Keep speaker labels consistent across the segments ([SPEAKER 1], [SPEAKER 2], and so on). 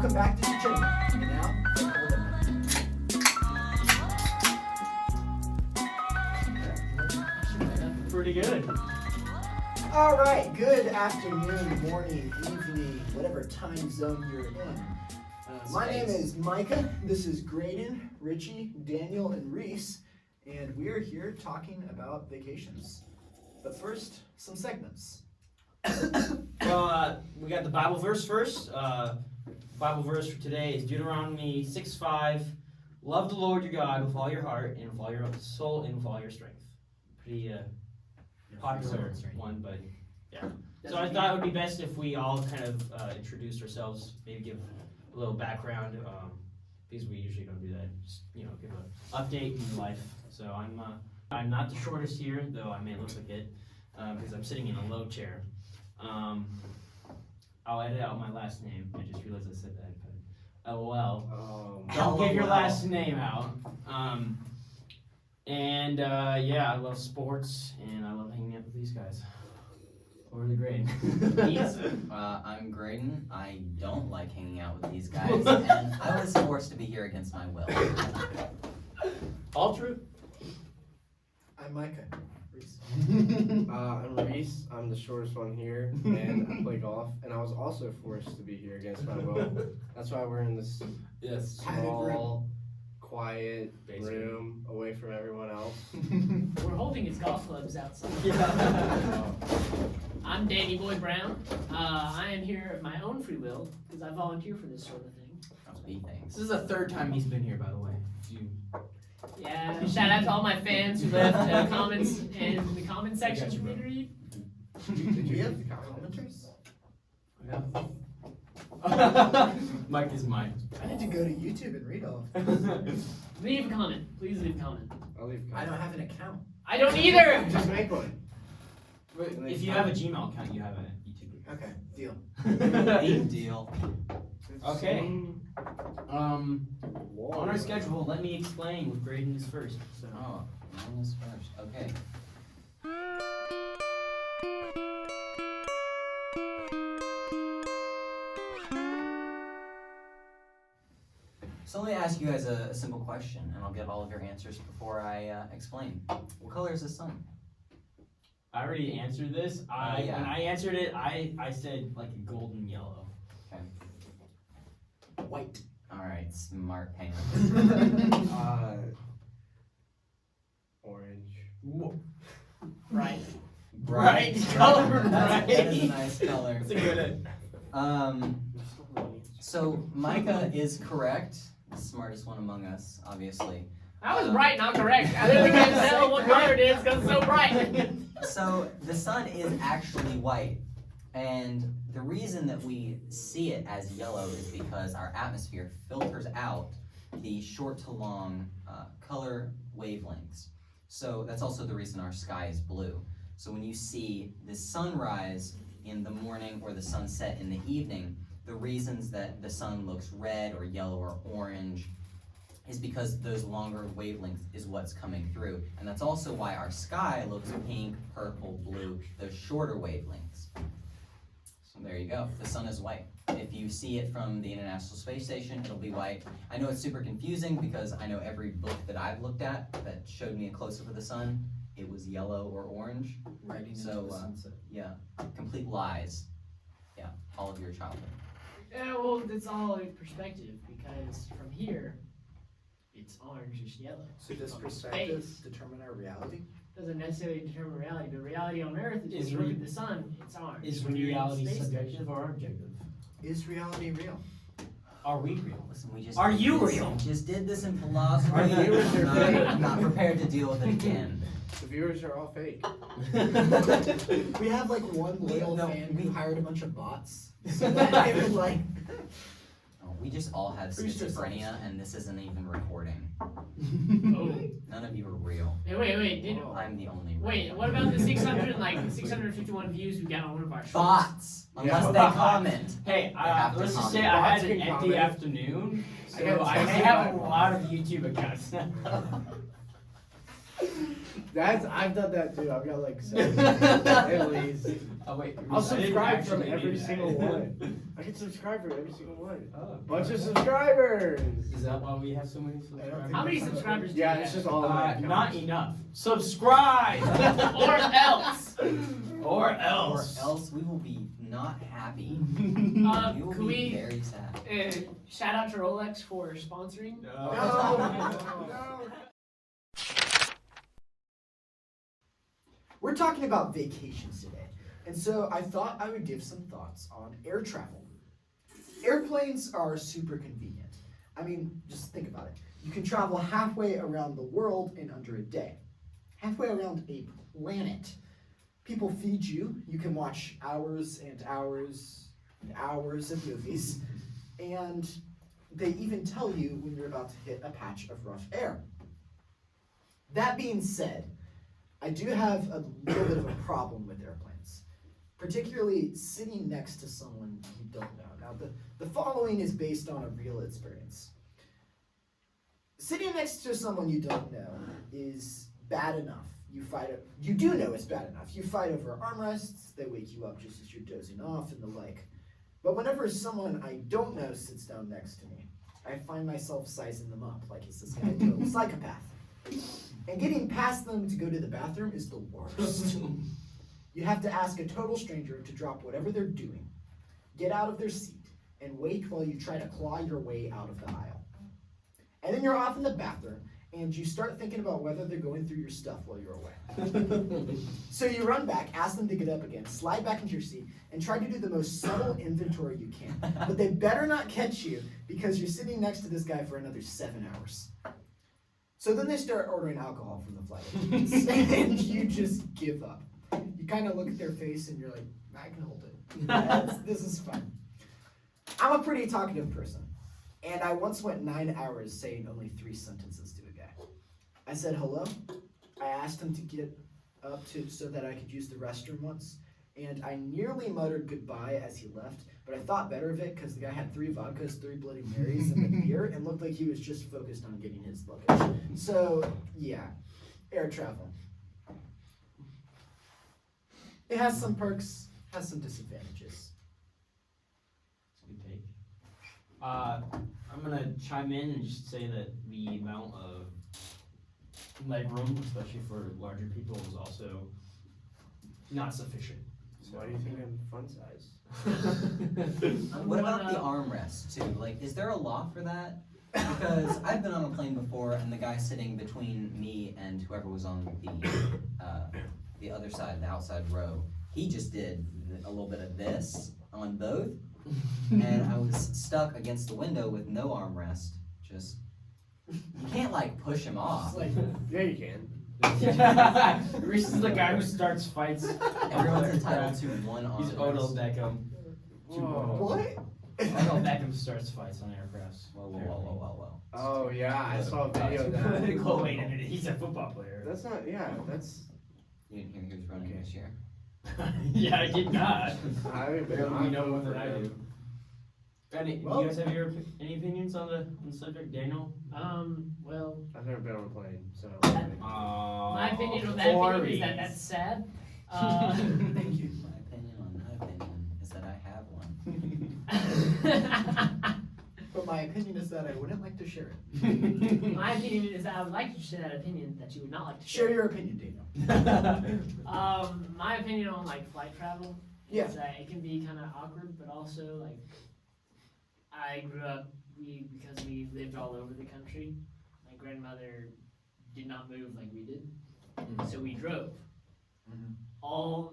[SPEAKER 1] welcome back to Tacenda. And now,
[SPEAKER 2] Pretty good.
[SPEAKER 1] all right, good afternoon, morning, evening, whatever time zone you're in. My name is Micah. This is Graydon, Richy, Daniel, and Reese, and we are here talking about vacations. But first, some segments.
[SPEAKER 2] Well, we got the Bible verse first. Bible verse for today is Deuteronomy 6:5. Love the Lord your God with all your heart and with all your soul and with all your strength. Pretty popular one, but yeah. So I thought it would be best if we all kind of introduce ourselves, maybe give a little background, because we usually don't do that. Just give an update in life. So I'm not the shortest here, though I may look like it, because I'm sitting in a low chair. I'll edit out my last name. I just realized I said that, but LOL. Don't give your last name out. Yeah, I love sports and I love hanging out with these guys. Over the grade.
[SPEAKER 3] I'm Graydon. I don't like hanging out with these guys, and I was forced to be here against my will.
[SPEAKER 2] All true.
[SPEAKER 1] I'm Micah. Reese.
[SPEAKER 4] I'm Reese. I'm the shortest one here, and I play golf. And I was also forced to be here against my will. That's why we're in this small, quiet room away from everyone else.
[SPEAKER 5] We're holding his golf clubs outside.
[SPEAKER 4] Oh.
[SPEAKER 5] I'm Danny Boy Brown. I am here of my own free will because I volunteer for this sort of thing.
[SPEAKER 2] This is the third time he's been here, by the way.
[SPEAKER 5] Yeah, shout out to all my fans who left comments in the comment section for me to read.
[SPEAKER 1] Did you have commenters?
[SPEAKER 2] Yeah. Mike is mine.
[SPEAKER 1] I need to go to YouTube and read all of them.
[SPEAKER 5] Leave a comment. Please leave a comment.
[SPEAKER 4] I'll leave.
[SPEAKER 1] I don't have an account.
[SPEAKER 5] I don't either!
[SPEAKER 4] Just make one.
[SPEAKER 2] If you have a Gmail account, you have a YouTube
[SPEAKER 1] Okay, deal.
[SPEAKER 3] Big deal.
[SPEAKER 2] Okay. On our schedule, let me explain with Graydon is first. So.
[SPEAKER 3] Oh, mine is first. Okay. So let me ask you guys a simple question, and I'll get all of your answers before I explain. What color is the sun?
[SPEAKER 2] I already answered this.
[SPEAKER 3] Yeah.
[SPEAKER 2] When I answered it, I said like a golden yellow.
[SPEAKER 3] Okay.
[SPEAKER 1] White.
[SPEAKER 3] All right, smart pan.
[SPEAKER 4] Orange.
[SPEAKER 5] Right.
[SPEAKER 2] Bright color,
[SPEAKER 3] That is a
[SPEAKER 2] right?
[SPEAKER 3] nice color.
[SPEAKER 2] That's a good
[SPEAKER 3] So Micah is correct. The smartest one among us, obviously.
[SPEAKER 5] I was right, not correct. I literally can't tell what color it is because it's so bright.
[SPEAKER 3] So the sun is actually white, and the reason that we see it as yellow is because our atmosphere filters out the short to long color wavelengths. So that's also the reason our sky is blue. So when you see the sunrise in the morning or the sunset in the evening, the reasons that the sun looks red or yellow or orange is because those longer wavelengths is what's coming through. And that's also why our sky looks pink, purple, blue, those shorter wavelengths. So there you go, the sun is white. If you see it from the International Space Station, it'll be white. I know it's super confusing because I know every book that I've looked at that showed me a close-up of the sun, it was yellow or orange.
[SPEAKER 1] Riding into
[SPEAKER 3] So,
[SPEAKER 1] the sunset.
[SPEAKER 3] Yeah, complete lies. Yeah, all of your childhood.
[SPEAKER 5] Yeah, well, it's all in perspective because from here, it's orange, it's yellow.
[SPEAKER 1] So does
[SPEAKER 5] From
[SPEAKER 1] perspective
[SPEAKER 5] space
[SPEAKER 1] determine our reality?
[SPEAKER 5] doesn't necessarily determine reality, but reality on Earth is when
[SPEAKER 2] Is
[SPEAKER 5] you look
[SPEAKER 2] re-
[SPEAKER 5] at the sun, it's orange.
[SPEAKER 2] Is
[SPEAKER 5] When you're in
[SPEAKER 2] reality
[SPEAKER 5] space
[SPEAKER 2] subjective
[SPEAKER 5] station-
[SPEAKER 2] or objective?
[SPEAKER 1] Is reality real?
[SPEAKER 2] Are we real?
[SPEAKER 3] Listen, we just
[SPEAKER 2] Are
[SPEAKER 3] did
[SPEAKER 2] you
[SPEAKER 3] this-
[SPEAKER 2] real?
[SPEAKER 3] Just did this in philosophy.
[SPEAKER 4] Our viewers are
[SPEAKER 3] I'm
[SPEAKER 4] fake.
[SPEAKER 3] not prepared to deal with it again.
[SPEAKER 4] The viewers are all fake.
[SPEAKER 1] We have like one loyal
[SPEAKER 3] No,
[SPEAKER 1] fan
[SPEAKER 3] we-
[SPEAKER 1] who hired a bunch of bots. So that they would like.
[SPEAKER 3] Oh, we just all have
[SPEAKER 1] Boost
[SPEAKER 3] schizophrenia, and this isn't even recording.
[SPEAKER 5] Oh.
[SPEAKER 3] None of you are real.
[SPEAKER 5] Hey, wait, did,
[SPEAKER 3] I'm the only real.
[SPEAKER 5] wait, what about the 651 views we got on one of our shows?
[SPEAKER 3] Bots, unless
[SPEAKER 4] Yeah.
[SPEAKER 3] they comment.
[SPEAKER 2] Hey,
[SPEAKER 3] have to
[SPEAKER 2] let's just say
[SPEAKER 3] comment.
[SPEAKER 2] I had
[SPEAKER 4] Bots
[SPEAKER 2] an
[SPEAKER 4] can
[SPEAKER 2] empty
[SPEAKER 4] comment.
[SPEAKER 2] afternoon, so
[SPEAKER 4] got
[SPEAKER 2] I
[SPEAKER 4] tested
[SPEAKER 2] have a
[SPEAKER 4] by
[SPEAKER 2] lot of YouTube accounts now.
[SPEAKER 4] I've done that too. I've got like 7 at least.
[SPEAKER 2] Oh wait,
[SPEAKER 4] I'll
[SPEAKER 2] I didn't
[SPEAKER 4] subscribe from
[SPEAKER 2] actually
[SPEAKER 4] every
[SPEAKER 2] do that.
[SPEAKER 4] single one. I can subscribe for every single one.
[SPEAKER 2] Oh,
[SPEAKER 4] Bunch of subscribers.
[SPEAKER 2] Is that why we have so many subscribers?
[SPEAKER 5] How many subscribers do you
[SPEAKER 4] Yeah,
[SPEAKER 5] have?
[SPEAKER 4] it's just all of my
[SPEAKER 2] Not
[SPEAKER 4] accounts.
[SPEAKER 2] enough. Subscribe!
[SPEAKER 5] Or else.
[SPEAKER 2] Or
[SPEAKER 3] Or
[SPEAKER 2] else.
[SPEAKER 3] else we will be not happy. We will
[SPEAKER 5] Could
[SPEAKER 3] be
[SPEAKER 5] we
[SPEAKER 3] very sad.
[SPEAKER 5] shout out to Rolex for sponsoring?
[SPEAKER 1] No. We're talking about vacations today, and so I thought I would give some thoughts on air travel. Airplanes are super convenient. I mean, just think about it. You can travel halfway around the world in under a day. Halfway around a planet. People feed you. You can watch hours and hours and hours of movies, and they even tell you when you're about to hit a patch of rough air. That being said, I do have a little bit of a problem with airplanes, particularly sitting next to someone you don't know. Now, the following is based on a real experience. Sitting next to someone you don't know is bad enough. You do know it's bad enough. You fight over armrests, they wake you up just as you're dozing off and the like. But whenever someone I don't know sits down next to me, I find myself sizing them up like, is this guy a total psychopath? And getting past them to go to the bathroom is the worst. You have to ask a total stranger to drop whatever they're doing, get out of their seat, and wait while you try to claw your way out of the aisle. And then you're off in the bathroom, and you start thinking about whether they're going through your stuff while you're away. So you run back, ask them to get up again, slide back into your seat, and try to do the most subtle inventory you can. But they better not catch you, because you're sitting next to this guy for another 7 hours. So then they start ordering alcohol from the flight attendants, and you just give up. You kind of look at their face and you're like, I can hold it. This is fun. I'm a pretty talkative person, and I once went 9 hours saying only 3 sentences to a guy. I said hello. I asked him to get up so that I could use the restroom once, and I nearly muttered goodbye as he left, but I thought better of it because the guy had 3 vodkas, 3 Bloody Marys, and a beer, and looked like he was just focused on getting his luggage. So, yeah, air travel. It has some perks, has some disadvantages.
[SPEAKER 2] That's a good take. I'm gonna chime in and just say that the amount of leg room, especially for larger people, is also not sufficient.
[SPEAKER 4] Why do you think I'm fun size?
[SPEAKER 3] What about the armrest too? Like, is there a law for that? Because I've been on a plane before, and the guy sitting between me and whoever was on the other side, the outside row, he just did a little bit of this on both, and I was stuck against the window with no armrest. Just, you can't like push him off.
[SPEAKER 4] Yeah, you can.
[SPEAKER 2] Reese is the guy who starts fights.
[SPEAKER 3] Everyone's entitled to one
[SPEAKER 2] He's
[SPEAKER 3] armrest.
[SPEAKER 2] Odell Beckham.
[SPEAKER 1] What?
[SPEAKER 2] Odell Beckham starts fights on aircrafts.
[SPEAKER 3] Whoa.
[SPEAKER 4] Oh yeah, I saw a video of that.
[SPEAKER 2] Oh, wait a minute, he's a football player.
[SPEAKER 4] That's not, yeah, that's,
[SPEAKER 3] You didn't hear he was running this year.
[SPEAKER 2] Yeah, I did not.
[SPEAKER 4] I haven't been
[SPEAKER 2] Barely
[SPEAKER 4] on
[SPEAKER 2] know more
[SPEAKER 4] for
[SPEAKER 2] than I do. Do
[SPEAKER 1] Well-
[SPEAKER 2] you guys have any opinions on the subject, Daniel?
[SPEAKER 5] Well,
[SPEAKER 4] I've never been on a plane, so.
[SPEAKER 5] my opinion on that video is that that's sad.
[SPEAKER 1] Thank you.
[SPEAKER 3] My opinion on that opinion is that I have one.
[SPEAKER 1] But my opinion is that I wouldn't like to share it.
[SPEAKER 5] My opinion is that I would like to share that opinion that you would not like to
[SPEAKER 1] Share
[SPEAKER 5] share.
[SPEAKER 1] your opinion, Daniel.
[SPEAKER 5] My opinion on like flight travel
[SPEAKER 1] Yeah.
[SPEAKER 5] is that it can be kind of awkward, but also like I grew up because we lived all over the country. My grandmother did not move like we did, so we drove.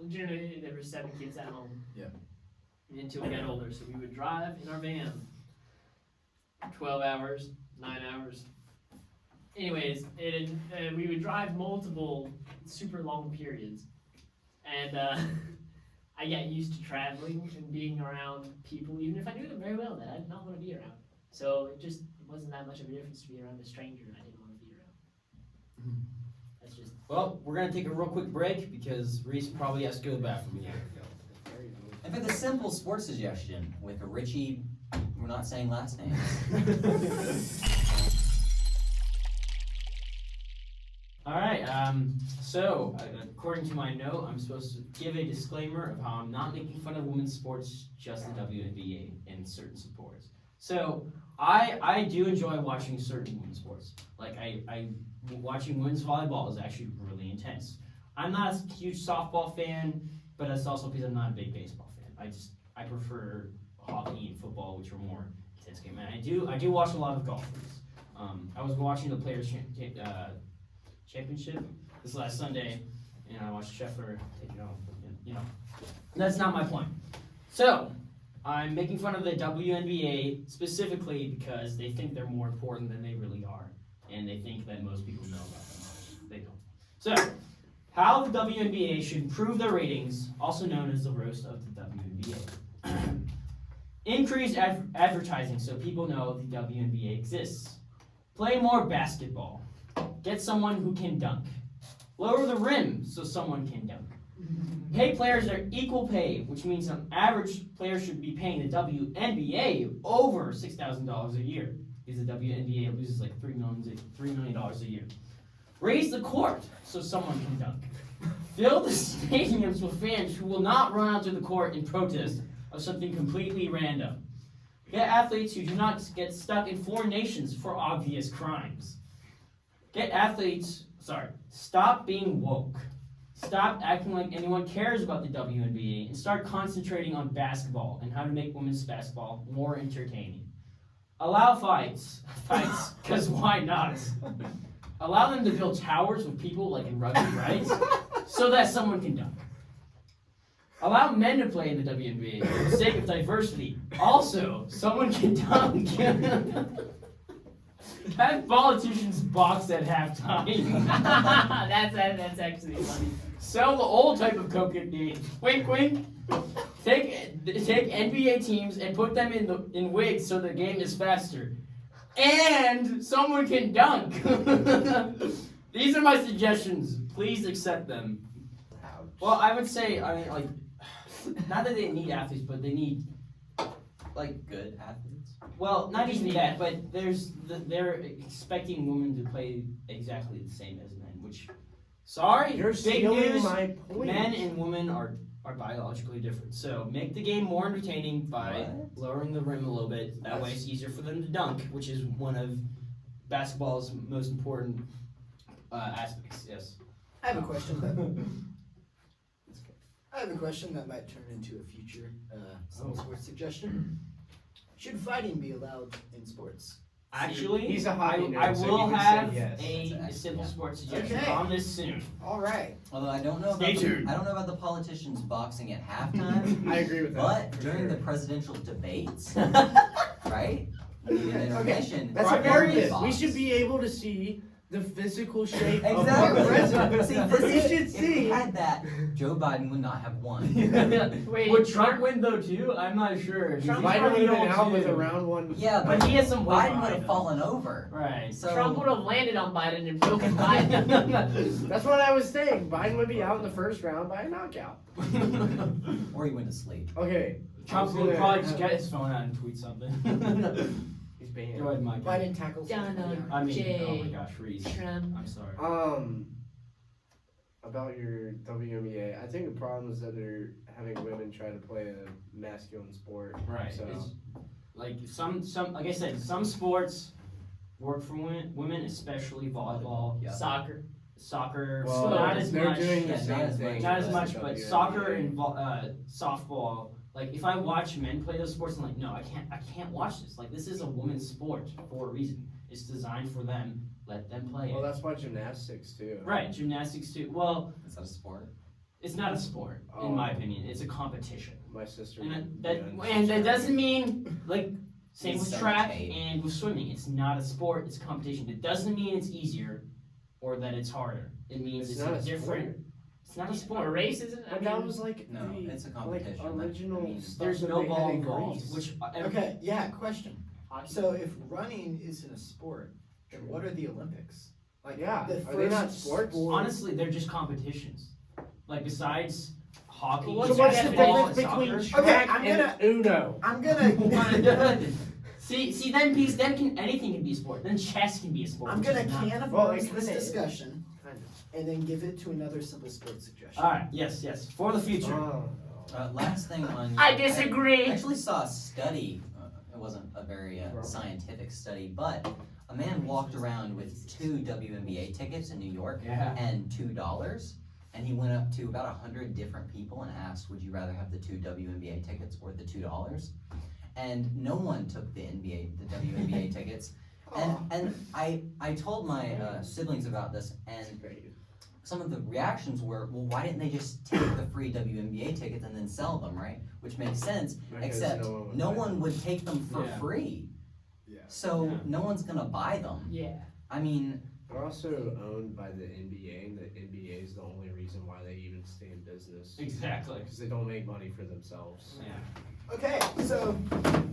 [SPEAKER 5] Generally there were 7 kids at home.
[SPEAKER 1] Yeah.
[SPEAKER 5] Until we got older, so we would drive in our van 12 hours, 9 hours. Anyways, we would drive multiple super long periods. And I got used to traveling and being around people, even if I knew them very well, that I did not want to be around. So it wasn't that much of a difference to be around a stranger I didn't want to be around. That's just.
[SPEAKER 2] Well, we're gonna take a real quick break because Reese probably has to go to the bathroom again.
[SPEAKER 3] And for the simple sports suggestion, with Richy, we're not saying last names.
[SPEAKER 2] All right, So, according to my note, I'm supposed to give a disclaimer of how I'm not making fun of women's sports, just the WNBA and certain sports. So, I do enjoy watching certain women's sports. Like, watching women's volleyball is actually really intense. I'm not a huge softball fan, but that's also because I'm not a big baseball fan. I prefer hockey and football, which are more intense games. And I do watch a lot of golf. I was watching the Players Championship this last Sunday, and I watched Scheffler take it home. You know, that's not my point. So, I'm making fun of the WNBA specifically because they think they're more important than they really are, and they think that most people know about them. They don't. So, how the WNBA should improve their ratings, also known as the roast of the WNBA. Increase advertising so people know the WNBA exists. Play more basketball. Get someone who can dunk. Lower the rim so someone can dunk. Pay players their equal pay, which means an average player should be paying the WNBA over $6,000 a year, because the WNBA loses like $3 million a year. Raise the court so someone can dunk. Fill the stadiums with fans who will not run out to the court in protest of something completely random. Get athletes who do not get stuck in foreign nations for obvious crimes. Stop being woke. Stop acting like anyone cares about the WNBA and start concentrating on basketball and how to make women's basketball more entertaining. Allow fights, because why not? Allow them to build towers with people like in rugby, right? So that someone can dunk. Allow men to play in the WNBA for the sake of diversity. Also, someone can dunk. Have politicians box at halftime.
[SPEAKER 5] That's actually funny.
[SPEAKER 2] Sell the old type of cocaine. Wink, wink. Take NBA teams and put them in wigs so the game is faster. And someone can dunk. These are my suggestions. Please accept them. Well, I would say, not that they need athletes, but they need,
[SPEAKER 3] good athletes.
[SPEAKER 2] well, not even that, but they're expecting women to play exactly the same as men, which, sorry,
[SPEAKER 4] You're
[SPEAKER 2] big
[SPEAKER 4] stealing
[SPEAKER 2] news,
[SPEAKER 4] my point.
[SPEAKER 2] men and women are biologically different. So make the game more entertaining by lowering the rim a little bit. That way it's easier for them to dunk, which is one of basketball's most important aspects, yes.
[SPEAKER 1] I have a question that might turn into a future sports suggestion. Should fighting be allowed in sports?
[SPEAKER 2] Actually,
[SPEAKER 4] He's a
[SPEAKER 2] I
[SPEAKER 4] hockey nerd, so
[SPEAKER 2] will
[SPEAKER 4] you would say
[SPEAKER 2] have
[SPEAKER 4] yes.
[SPEAKER 2] a simple sports suggestion
[SPEAKER 1] Okay.
[SPEAKER 2] on this soon.
[SPEAKER 1] All right.
[SPEAKER 3] Although I don't know
[SPEAKER 2] Stay
[SPEAKER 3] about
[SPEAKER 2] tuned.
[SPEAKER 3] I don't know about the politicians boxing at halftime,
[SPEAKER 4] I agree with that.
[SPEAKER 3] but
[SPEAKER 4] for
[SPEAKER 3] during
[SPEAKER 4] sure.
[SPEAKER 3] the presidential debates, right? You need an intermission.
[SPEAKER 4] That's
[SPEAKER 2] Right,
[SPEAKER 4] a part of
[SPEAKER 2] very
[SPEAKER 4] it.
[SPEAKER 3] box.
[SPEAKER 4] We should be able to see the physical shape of
[SPEAKER 3] Exactly.
[SPEAKER 4] our president.
[SPEAKER 3] See,
[SPEAKER 4] We should
[SPEAKER 3] if we
[SPEAKER 4] see.
[SPEAKER 3] had that, Joe Biden would not have won.
[SPEAKER 5] Wait,
[SPEAKER 2] Would Trump win though too? I'm not sure.
[SPEAKER 5] Trump
[SPEAKER 4] Biden would have been
[SPEAKER 2] Probably
[SPEAKER 4] out with
[SPEAKER 2] too.
[SPEAKER 4] a round one.
[SPEAKER 3] Yeah,
[SPEAKER 2] But
[SPEAKER 3] but
[SPEAKER 2] he has some weight
[SPEAKER 3] Biden would
[SPEAKER 2] behind
[SPEAKER 3] have
[SPEAKER 2] him.
[SPEAKER 3] fallen over.
[SPEAKER 2] Right.
[SPEAKER 3] So
[SPEAKER 5] Trump would have landed on Biden and broken Biden.
[SPEAKER 4] That's what I was saying. Biden would be out in the first round by a knockout.
[SPEAKER 3] or he went to sleep.
[SPEAKER 4] Okay.
[SPEAKER 2] Trump will probably just get his phone out and tweet something.
[SPEAKER 4] He's banned.
[SPEAKER 2] Go ahead, Mike.
[SPEAKER 1] Biden tackles.
[SPEAKER 5] Donald
[SPEAKER 2] I mean,
[SPEAKER 5] J.
[SPEAKER 2] oh my gosh, Reese.
[SPEAKER 5] Trump.
[SPEAKER 2] I'm sorry.
[SPEAKER 4] About your WNBA, I think the problem is that they're having women try to play a masculine sport.
[SPEAKER 2] Right.
[SPEAKER 4] So
[SPEAKER 2] It's, like some like I said, some sports work for women, especially volleyball,
[SPEAKER 3] Yeah.
[SPEAKER 5] Soccer.
[SPEAKER 2] soccer,
[SPEAKER 4] well,
[SPEAKER 2] not as
[SPEAKER 4] they're
[SPEAKER 2] much.
[SPEAKER 4] doing the
[SPEAKER 3] Yeah,
[SPEAKER 4] same
[SPEAKER 3] not as
[SPEAKER 4] thing.
[SPEAKER 3] much.
[SPEAKER 2] Not as
[SPEAKER 4] the
[SPEAKER 2] much, but
[SPEAKER 4] WNBA.
[SPEAKER 2] soccer and softball. Like if I watch men play those sports, I'm like, no, I can't watch this. Like this is a women's sport for a reason. It's designed for them. Let them play
[SPEAKER 4] Well,
[SPEAKER 2] it.
[SPEAKER 4] that's why gymnastics too.
[SPEAKER 2] Right, gymnastics too. Well,
[SPEAKER 3] Is that a sport?
[SPEAKER 2] it's not a sport, in my opinion. It's a competition.
[SPEAKER 4] My sister.
[SPEAKER 2] And
[SPEAKER 4] would
[SPEAKER 2] that doesn't mean like same
[SPEAKER 3] It's
[SPEAKER 2] with
[SPEAKER 3] so
[SPEAKER 2] track
[SPEAKER 3] tight.
[SPEAKER 2] and with swimming. It's not a sport. It's a competition. It doesn't mean it's easier or that it's harder. It means
[SPEAKER 4] It's
[SPEAKER 2] it's,
[SPEAKER 4] not
[SPEAKER 2] a
[SPEAKER 4] a
[SPEAKER 2] different.
[SPEAKER 4] sport.
[SPEAKER 2] It's not a
[SPEAKER 5] A
[SPEAKER 2] sport.
[SPEAKER 5] race isn't. I
[SPEAKER 4] But
[SPEAKER 5] mean,
[SPEAKER 4] that was like
[SPEAKER 3] No,
[SPEAKER 4] the
[SPEAKER 3] it's a competition.
[SPEAKER 4] like original
[SPEAKER 3] I mean,
[SPEAKER 4] stuff
[SPEAKER 2] There's
[SPEAKER 4] that
[SPEAKER 2] no
[SPEAKER 4] they had
[SPEAKER 2] ball
[SPEAKER 4] in
[SPEAKER 2] involved.
[SPEAKER 4] Greece.
[SPEAKER 2] Which
[SPEAKER 1] Okay, yeah, question.
[SPEAKER 5] hockey.
[SPEAKER 1] So if running isn't a sport, then what are the Olympics? Like
[SPEAKER 4] Yeah,
[SPEAKER 1] the
[SPEAKER 4] are they not
[SPEAKER 1] first
[SPEAKER 4] sports?
[SPEAKER 1] sport-
[SPEAKER 2] honestly, they're just competitions. Like besides hockey,
[SPEAKER 5] Well,
[SPEAKER 4] So what's the
[SPEAKER 2] basketball,
[SPEAKER 4] difference between
[SPEAKER 2] and
[SPEAKER 4] track
[SPEAKER 1] I'm
[SPEAKER 4] and Uno?
[SPEAKER 1] I'm gonna
[SPEAKER 2] see, then anything can be a sport. Then chess can be a sport.
[SPEAKER 1] I'm
[SPEAKER 2] which
[SPEAKER 1] gonna
[SPEAKER 2] is not-
[SPEAKER 1] can of
[SPEAKER 4] Well,
[SPEAKER 1] worms
[SPEAKER 4] it
[SPEAKER 1] this
[SPEAKER 4] kinda is.
[SPEAKER 1] discussion.
[SPEAKER 5] Kind of.
[SPEAKER 1] and then give it to another simple sports suggestion.
[SPEAKER 2] All right. Yes. For the future.
[SPEAKER 3] Last thing on.
[SPEAKER 5] I disagree.
[SPEAKER 3] I actually saw a study. It wasn't a very scientific study, but a man walked around with 2 WNBA tickets in New York and $2, and he went up to about 100 different people and asked, "Would you rather have the 2 WNBA tickets or the $2?" And no one took the WNBA tickets. And I told my siblings about this, and some of the reactions were, well, why didn't they just take the free WNBA tickets and then sell them, right? Which makes sense,
[SPEAKER 4] Because
[SPEAKER 3] except no one would take them for
[SPEAKER 2] Yeah.
[SPEAKER 3] free.
[SPEAKER 1] Yeah.
[SPEAKER 3] So no one's gonna buy them.
[SPEAKER 5] Yeah.
[SPEAKER 3] I mean,
[SPEAKER 4] They're also owned by the NBA, and the NBA is the only reason why they even stay in business.
[SPEAKER 2] Exactly.
[SPEAKER 4] Because they don't make money for themselves.
[SPEAKER 2] Yeah.
[SPEAKER 1] Okay, so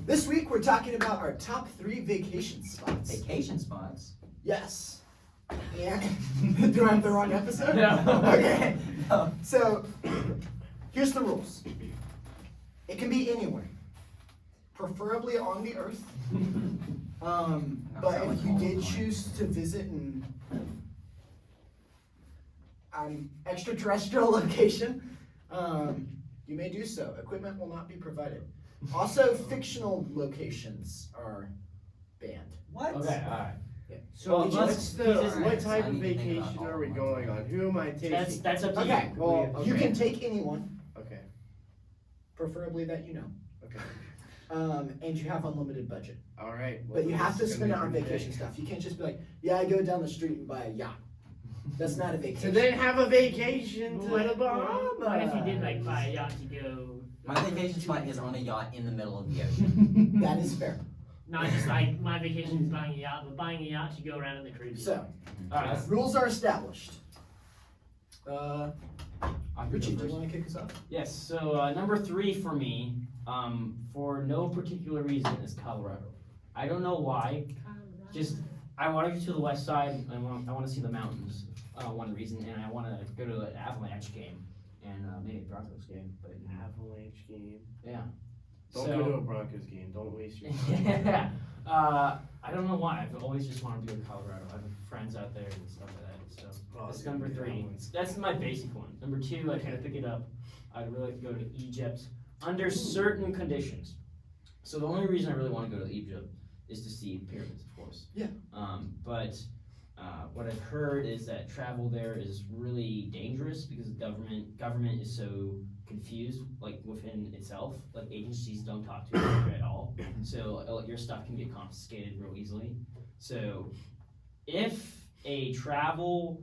[SPEAKER 1] this week we're talking about our top 3 vacation spots.
[SPEAKER 3] vacation spots.
[SPEAKER 1] Yes. And do I have the wrong episode?
[SPEAKER 2] No.
[SPEAKER 1] Okay.
[SPEAKER 3] No.
[SPEAKER 1] So here's the rules. It can be anywhere, preferably on the earth. But if you did choose to visit an extraterrestrial location, you may do so. Equipment will not be provided. Also, fictional locations are banned.
[SPEAKER 3] What?
[SPEAKER 2] Okay. All right.
[SPEAKER 4] So
[SPEAKER 2] Well,
[SPEAKER 4] what's
[SPEAKER 2] let's-
[SPEAKER 4] what type
[SPEAKER 3] I
[SPEAKER 4] of
[SPEAKER 3] need to think about
[SPEAKER 4] vacation
[SPEAKER 3] all
[SPEAKER 4] are we
[SPEAKER 3] of
[SPEAKER 4] going on? Who am I taking?
[SPEAKER 5] That's up to
[SPEAKER 1] Okay,
[SPEAKER 5] you.
[SPEAKER 1] well, you
[SPEAKER 4] Okay.
[SPEAKER 1] can take anyone,
[SPEAKER 4] Okay.
[SPEAKER 1] preferably that you know.
[SPEAKER 4] Okay.
[SPEAKER 1] And you have unlimited budget.
[SPEAKER 4] All right.
[SPEAKER 1] But you have to
[SPEAKER 4] This is
[SPEAKER 1] spend it
[SPEAKER 4] gonna
[SPEAKER 1] on
[SPEAKER 4] be pretty
[SPEAKER 1] vacation
[SPEAKER 4] big.
[SPEAKER 1] stuff. You can't just be like, yeah, I go down the street and buy a yacht. That's not a
[SPEAKER 4] So
[SPEAKER 1] vacation.
[SPEAKER 4] then have a vacation to the Bahamas.
[SPEAKER 5] What if you did like buy a yacht to go?
[SPEAKER 3] My vacation spot is on a yacht in the middle of the ocean.
[SPEAKER 1] That is fair.
[SPEAKER 5] Not just like my vacation is buying a yacht, but buying a yacht to go around in the Caribbean.
[SPEAKER 1] So,
[SPEAKER 2] All right.
[SPEAKER 1] rules are established.
[SPEAKER 2] I'll go
[SPEAKER 1] Richie, do
[SPEAKER 2] first.
[SPEAKER 1] you want to kick us off?
[SPEAKER 2] Yes, so number 3 for me, for no particular reason, is Colorado. I don't know why. Just I want to go to the west side. I want to see the mountains. One reason, and I want to go to an Avalanche game and maybe a Broncos game. But
[SPEAKER 4] Avalanche game.
[SPEAKER 2] yeah.
[SPEAKER 4] Don't
[SPEAKER 2] So-
[SPEAKER 4] go to a Broncos game. Don't waste your time.
[SPEAKER 2] yeah. I don't know why. I've always just wanted to go to Colorado. I have friends out there and stuff like that. So that's number 3. That's my basic one. Number 2, I kind of pick it up. I'd really like to go to Egypt under certain conditions. So the only reason I really want to go to Egypt is to see the pyramids, of course.
[SPEAKER 1] Yeah.
[SPEAKER 2] But what I've heard is that travel there is really dangerous because the government is so confused, like within itself. Like agencies don't talk to each other at all. So your stuff can get confiscated real easily. So if a travel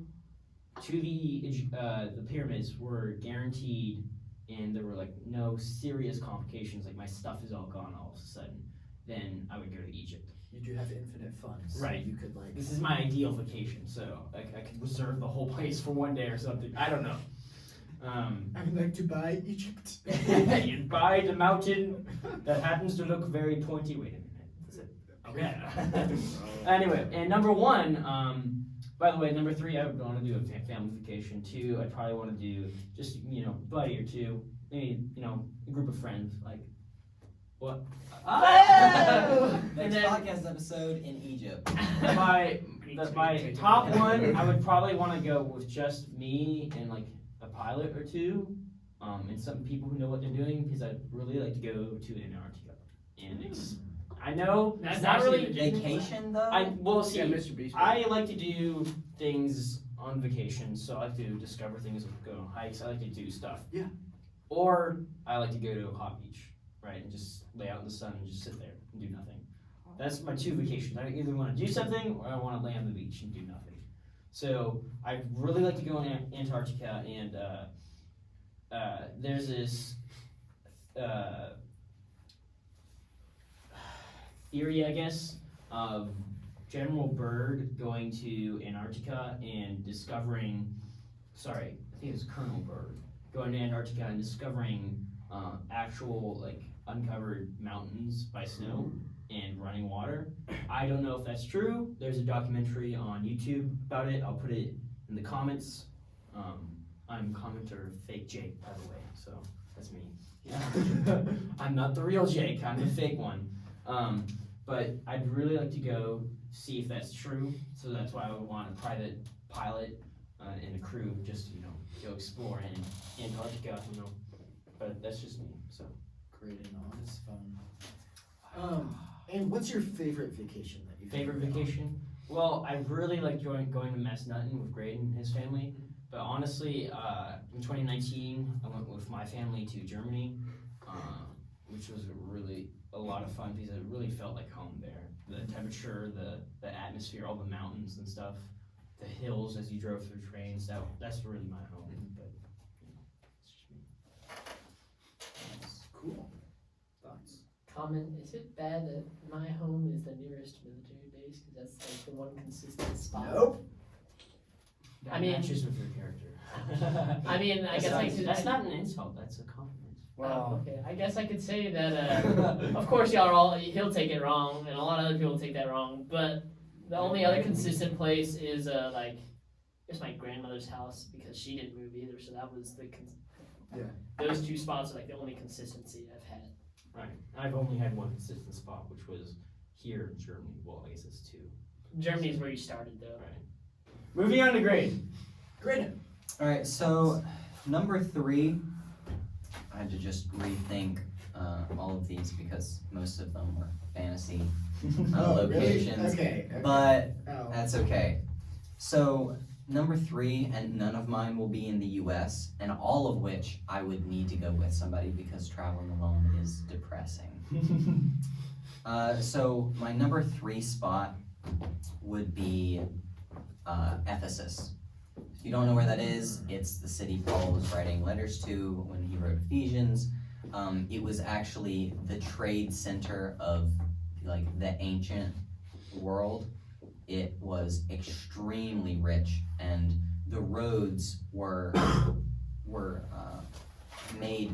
[SPEAKER 2] to the pyramids were guaranteed and there were like no serious complications, like my stuff is all gone all of a sudden, then I would go to Egypt.
[SPEAKER 1] You do have infinite funds. so
[SPEAKER 2] Right.
[SPEAKER 1] You could like.
[SPEAKER 2] This is my ideal vacation, so I could reserve the whole place for one day or something. I don't know.
[SPEAKER 1] I would like to buy Egypt.
[SPEAKER 2] You buy the mountain that happens to look very pointy. Wait a minute. Is it? Okay. Anyway, and number 1, by the way, number 3, I would want to do a family vacation. 2, I'd probably want to do just, buddy or 2, maybe, a group of friends, like, what?
[SPEAKER 3] Next podcast episode in Egypt.
[SPEAKER 2] My top one, I would probably want to go with just me and like a pilot or 2, and some people who know what they're doing, because I'd really like to go to Antarctica. And I know
[SPEAKER 5] That's
[SPEAKER 2] it's not
[SPEAKER 5] actually
[SPEAKER 2] really
[SPEAKER 5] legit.
[SPEAKER 3] Vacation though?
[SPEAKER 2] see.
[SPEAKER 4] Yeah, Mr. Beast.
[SPEAKER 2] I like to do things on vacation, so I like to discover things, go on hikes. I like to do stuff.
[SPEAKER 1] Yeah.
[SPEAKER 2] Or I like to go to a hot beach, right, and just lay out in the sun and just sit there and do nothing. That's my 2 vacations. I either want to do something or I want to lay on the beach and do nothing. So I'd really like to go in Antarctica, and there's this theory, I guess, of General Byrd going to Antarctica and discovering, I think it was Colonel Byrd, going to Antarctica and discovering actual, like, uncovered mountains by snow and running water. I don't know if that's true. There's a documentary on YouTube about it. I'll put it in the comments. I'm commenter fake Jake, by the way, so that's me. I'm not the real Jake, I'm the fake one. But I'd really like to go see if that's true, so that's why I would want a private pilot and a crew just to, go explore in Antarctica, but that's just me, so.
[SPEAKER 1] Great and honest fun. And what's your favorite vacation that you've
[SPEAKER 2] Favorite
[SPEAKER 1] been on?
[SPEAKER 2] vacation? Well, I really like going to Massanutten with Graydon and his family, but honestly, in 2019, I went with my family to Germany, which was really a lot of fun because it really felt like home there. The temperature, the atmosphere, all the mountains and stuff, the hills as you drove through trains, that's really my home, but, it's just me.
[SPEAKER 1] Cool. Thoughts?
[SPEAKER 5] Comment, is it bad that my home is the nearest military base? Because that's like the one consistent spot.
[SPEAKER 1] Nope.
[SPEAKER 2] That
[SPEAKER 5] I mean-
[SPEAKER 2] matches with your character.
[SPEAKER 5] I mean, I guess I could.
[SPEAKER 2] That's not an insult, that's a compliment.
[SPEAKER 5] Oh, okay. I guess I could say that, of course he'll take it wrong, and a lot of other people take that wrong, but the only other consistent place is, it's my grandmother's house, because she didn't move either, so that was those two spots are like the only consistency I've had.
[SPEAKER 2] Right. I've only had one consistent spot, which was here in Germany. Well, I guess it's two.
[SPEAKER 5] Germany's where you started, though.
[SPEAKER 2] Right. Moving on to grade.
[SPEAKER 1] Great.
[SPEAKER 3] Alright, so number 3, I had to just rethink all of these because most of them were fantasy locations.
[SPEAKER 1] Really? Okay.
[SPEAKER 3] But
[SPEAKER 1] Oh.
[SPEAKER 3] that's okay. So number 3, and none of mine will be in the US, and all of which I would need to go with somebody because traveling alone is depressing. So my number 3 spot would be Ephesus. If you don't know where that is, it's the city Paul was writing letters to when he wrote Ephesians. It was actually the trade center of like the ancient world. It was extremely rich, and the roads were made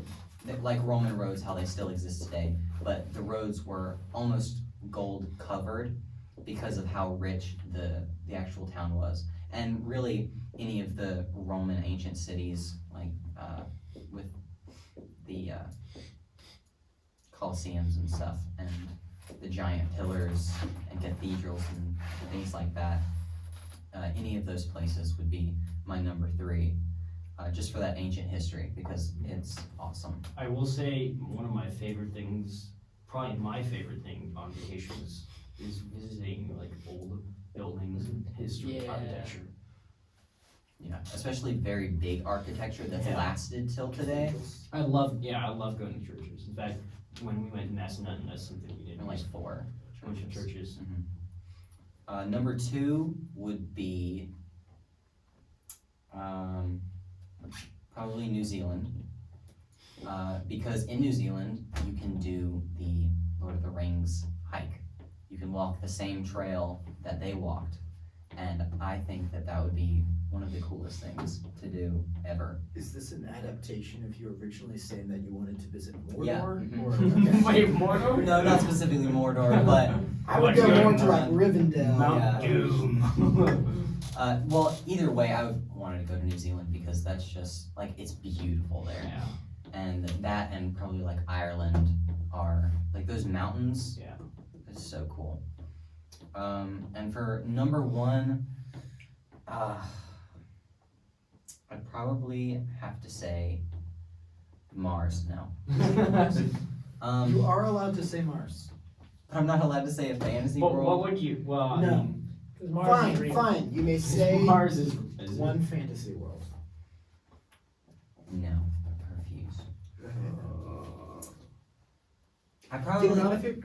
[SPEAKER 3] like Roman roads, how they still exist today, but the roads were almost gold covered because of how rich the actual town was. And really, any of the Roman ancient cities, like with the Colosseums and stuff, and the giant pillars and cathedrals and things like that, any of those places would be my number 3, just for that ancient history, because it's awesome.
[SPEAKER 2] I will say one of my favorite things, probably my favorite thing on vacations, is visiting like old buildings and history,
[SPEAKER 5] Yeah.
[SPEAKER 2] architecture.
[SPEAKER 3] Yeah, especially very big architecture that's lasted till today.
[SPEAKER 2] I love going to churches. In fact, when we went to Massanutten, that's something we did.
[SPEAKER 3] And like 4
[SPEAKER 2] a bunch of churches.
[SPEAKER 3] Number 2 would be probably New Zealand, because in New Zealand you can do the Lord of the Rings hike. You can walk the same trail that they walked, and I think that would be one of the coolest things to do ever.
[SPEAKER 1] Is this an adaptation of you originally saying that you wanted to visit Mordor?
[SPEAKER 3] Yeah.
[SPEAKER 1] Or,
[SPEAKER 3] Mhm.
[SPEAKER 1] okay.
[SPEAKER 2] Wait, Mordor?
[SPEAKER 3] No, not specifically Mordor, but
[SPEAKER 1] I would go more to like Rivendell.
[SPEAKER 2] Mount
[SPEAKER 3] Yeah.
[SPEAKER 2] Doom.
[SPEAKER 3] well, either way, I would wanted to go to New Zealand because that's just like it's beautiful there.
[SPEAKER 2] Yeah.
[SPEAKER 3] And that and probably like Ireland are like those mountains.
[SPEAKER 2] Yeah.
[SPEAKER 3] It's so cool. And for number 1, I'd probably have to say Mars now.
[SPEAKER 1] You are allowed to say Mars.
[SPEAKER 3] But I'm not allowed to say a fantasy
[SPEAKER 2] What
[SPEAKER 3] world.
[SPEAKER 2] would you? Well, I
[SPEAKER 1] No.
[SPEAKER 2] mean,
[SPEAKER 5] 'Cause Mars is real.
[SPEAKER 1] Fine. You may say
[SPEAKER 2] Mars is
[SPEAKER 1] one fantasy world.
[SPEAKER 3] No, I refuse. I
[SPEAKER 1] Do
[SPEAKER 3] probably
[SPEAKER 1] not if you.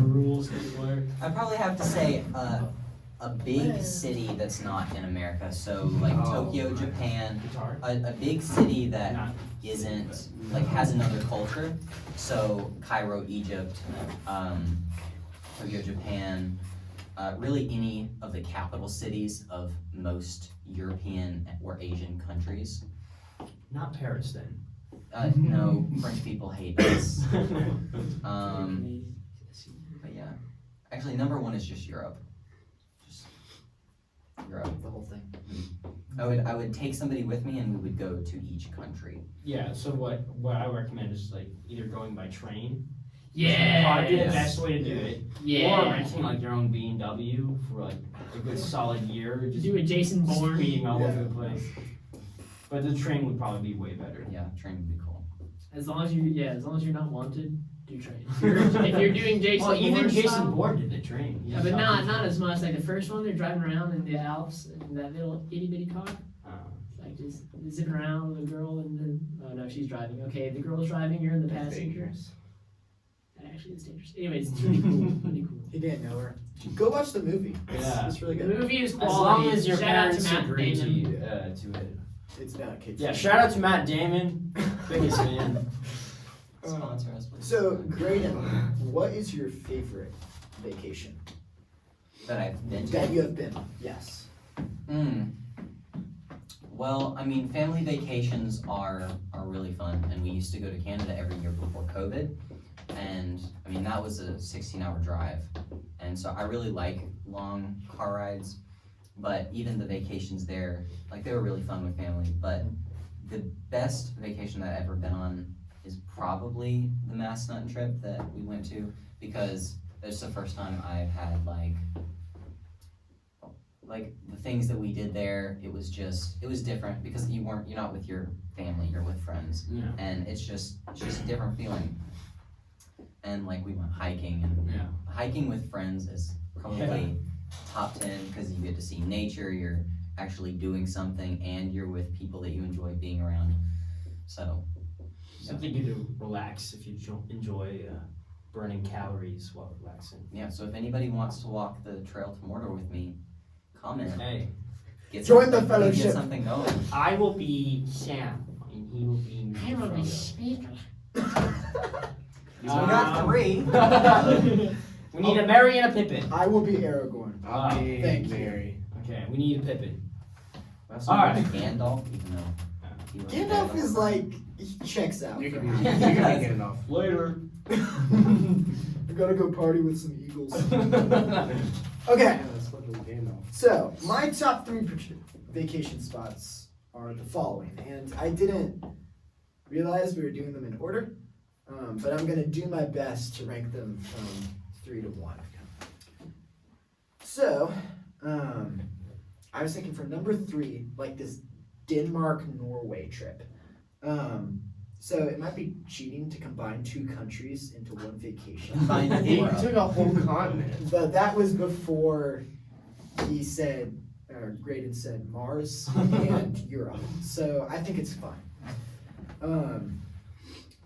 [SPEAKER 2] rules anywhere.
[SPEAKER 3] I'd probably have to say a big city that's not in America. So like Tokyo, Japan.
[SPEAKER 2] Guitar.
[SPEAKER 3] A big city that
[SPEAKER 2] Not.
[SPEAKER 3] isn't like has another culture. So Cairo, Egypt, Tokyo, Japan, really any of the capital cities of most European or Asian countries.
[SPEAKER 2] Not Paris then.
[SPEAKER 3] No, French people hate us. But yeah, actually number 1 is just Europe. Just Europe.
[SPEAKER 1] The whole thing.
[SPEAKER 3] I would take somebody with me and we would go to each country.
[SPEAKER 2] Yeah. So what I recommend is like either going by train
[SPEAKER 5] Yeah.
[SPEAKER 2] Probably the best way to do it.
[SPEAKER 5] Yeah.
[SPEAKER 2] Or renting like your own B&W for like a good solid year. Just
[SPEAKER 5] Do a Jason Bourne.
[SPEAKER 2] speeding all over
[SPEAKER 1] Yeah.
[SPEAKER 2] the place. But the train would probably be way better.
[SPEAKER 3] Yeah, train would be cool.
[SPEAKER 5] As long as you're not wanted, do train. If you're doing Jason
[SPEAKER 2] Well, even
[SPEAKER 5] Bourne
[SPEAKER 2] Jason
[SPEAKER 5] style,
[SPEAKER 2] Bourne did the train. He
[SPEAKER 5] yeah, but
[SPEAKER 2] shot
[SPEAKER 5] not
[SPEAKER 2] the train.
[SPEAKER 5] as much. Like the first one, they're driving around in the Alps in that little itty bitty car, like just zipping around with a girl and then oh no, she's driving. Okay, the girl's driving, you're in the passenger. That actually is dangerous. Anyways, it's really cool. Really cool.
[SPEAKER 1] He didn't know her. Go watch the movie.
[SPEAKER 2] Yeah.
[SPEAKER 1] It's really
[SPEAKER 5] The
[SPEAKER 1] good.
[SPEAKER 5] movie is
[SPEAKER 2] As
[SPEAKER 5] quality.
[SPEAKER 2] long as your
[SPEAKER 5] Shout out to
[SPEAKER 2] parents
[SPEAKER 5] Matt
[SPEAKER 2] agree
[SPEAKER 5] Damon.
[SPEAKER 2] to it.
[SPEAKER 1] It's not kids.
[SPEAKER 2] Yeah, shout out to Matt Damon, biggest fan.
[SPEAKER 3] Sponsor us, please.
[SPEAKER 1] So, Graydon, what is your favorite vacation
[SPEAKER 3] That I've been to.
[SPEAKER 1] that you have been? Yes.
[SPEAKER 3] Well, I mean, family vacations are really fun, and we used to go to Canada every year before COVID, and I mean that was a 16-hour drive, and so I really like long car rides, but even the vacations there, like they were really fun with family. But the best vacation that I've ever been on is probably the Massanutten trip that we went to, because it's the first time I've had like the things that we did there. It was different because you're not with your family, you're with friends,
[SPEAKER 2] Yeah.
[SPEAKER 3] and it's just a different feeling. And like we went hiking, and
[SPEAKER 2] Yeah.
[SPEAKER 3] hiking with friends is probably top 10 because you get to see nature, you're actually doing something, and you're with people that you enjoy being around. So
[SPEAKER 2] Something you to relax if you enjoy burning calories while relaxing.
[SPEAKER 3] yeah, so if anybody wants to walk the trail to Mordor with me, comment.
[SPEAKER 2] Hey,
[SPEAKER 3] Get
[SPEAKER 1] Join the
[SPEAKER 3] something-
[SPEAKER 1] fellowship.
[SPEAKER 3] Get something going.
[SPEAKER 2] I will be Sam, and he will be
[SPEAKER 5] I will be
[SPEAKER 2] Frodo.
[SPEAKER 5] speaker.
[SPEAKER 3] We got 3.
[SPEAKER 2] We need a Merry and a Pippin.
[SPEAKER 1] I will be Aragorn.
[SPEAKER 4] I'll be
[SPEAKER 1] Thank you.
[SPEAKER 4] Mary.
[SPEAKER 2] Okay, we need a Pippin.
[SPEAKER 3] That's
[SPEAKER 2] All
[SPEAKER 3] not
[SPEAKER 2] right.
[SPEAKER 3] Gandalf, even though he was
[SPEAKER 1] Gandalf is like, he checks out.
[SPEAKER 4] You
[SPEAKER 1] for
[SPEAKER 4] can
[SPEAKER 1] me.
[SPEAKER 4] get enough.
[SPEAKER 2] Later.
[SPEAKER 1] I gotta go party with some eagles. Okay,
[SPEAKER 4] Yeah, that's literally Gandalf.
[SPEAKER 1] so my top 3 vacation spots are the following, and I didn't realize we were doing them in order, but I'm gonna do my best to rank them from 3 to 1. So, I was thinking for number 3, like this Denmark-Norway trip. So it might be cheating to combine 2 countries into one vacation.
[SPEAKER 3] Combine
[SPEAKER 4] He
[SPEAKER 3] 4.
[SPEAKER 4] took a whole continent.
[SPEAKER 1] But that was before he said, or Graydon said Mars and Europe. So I think it's fine.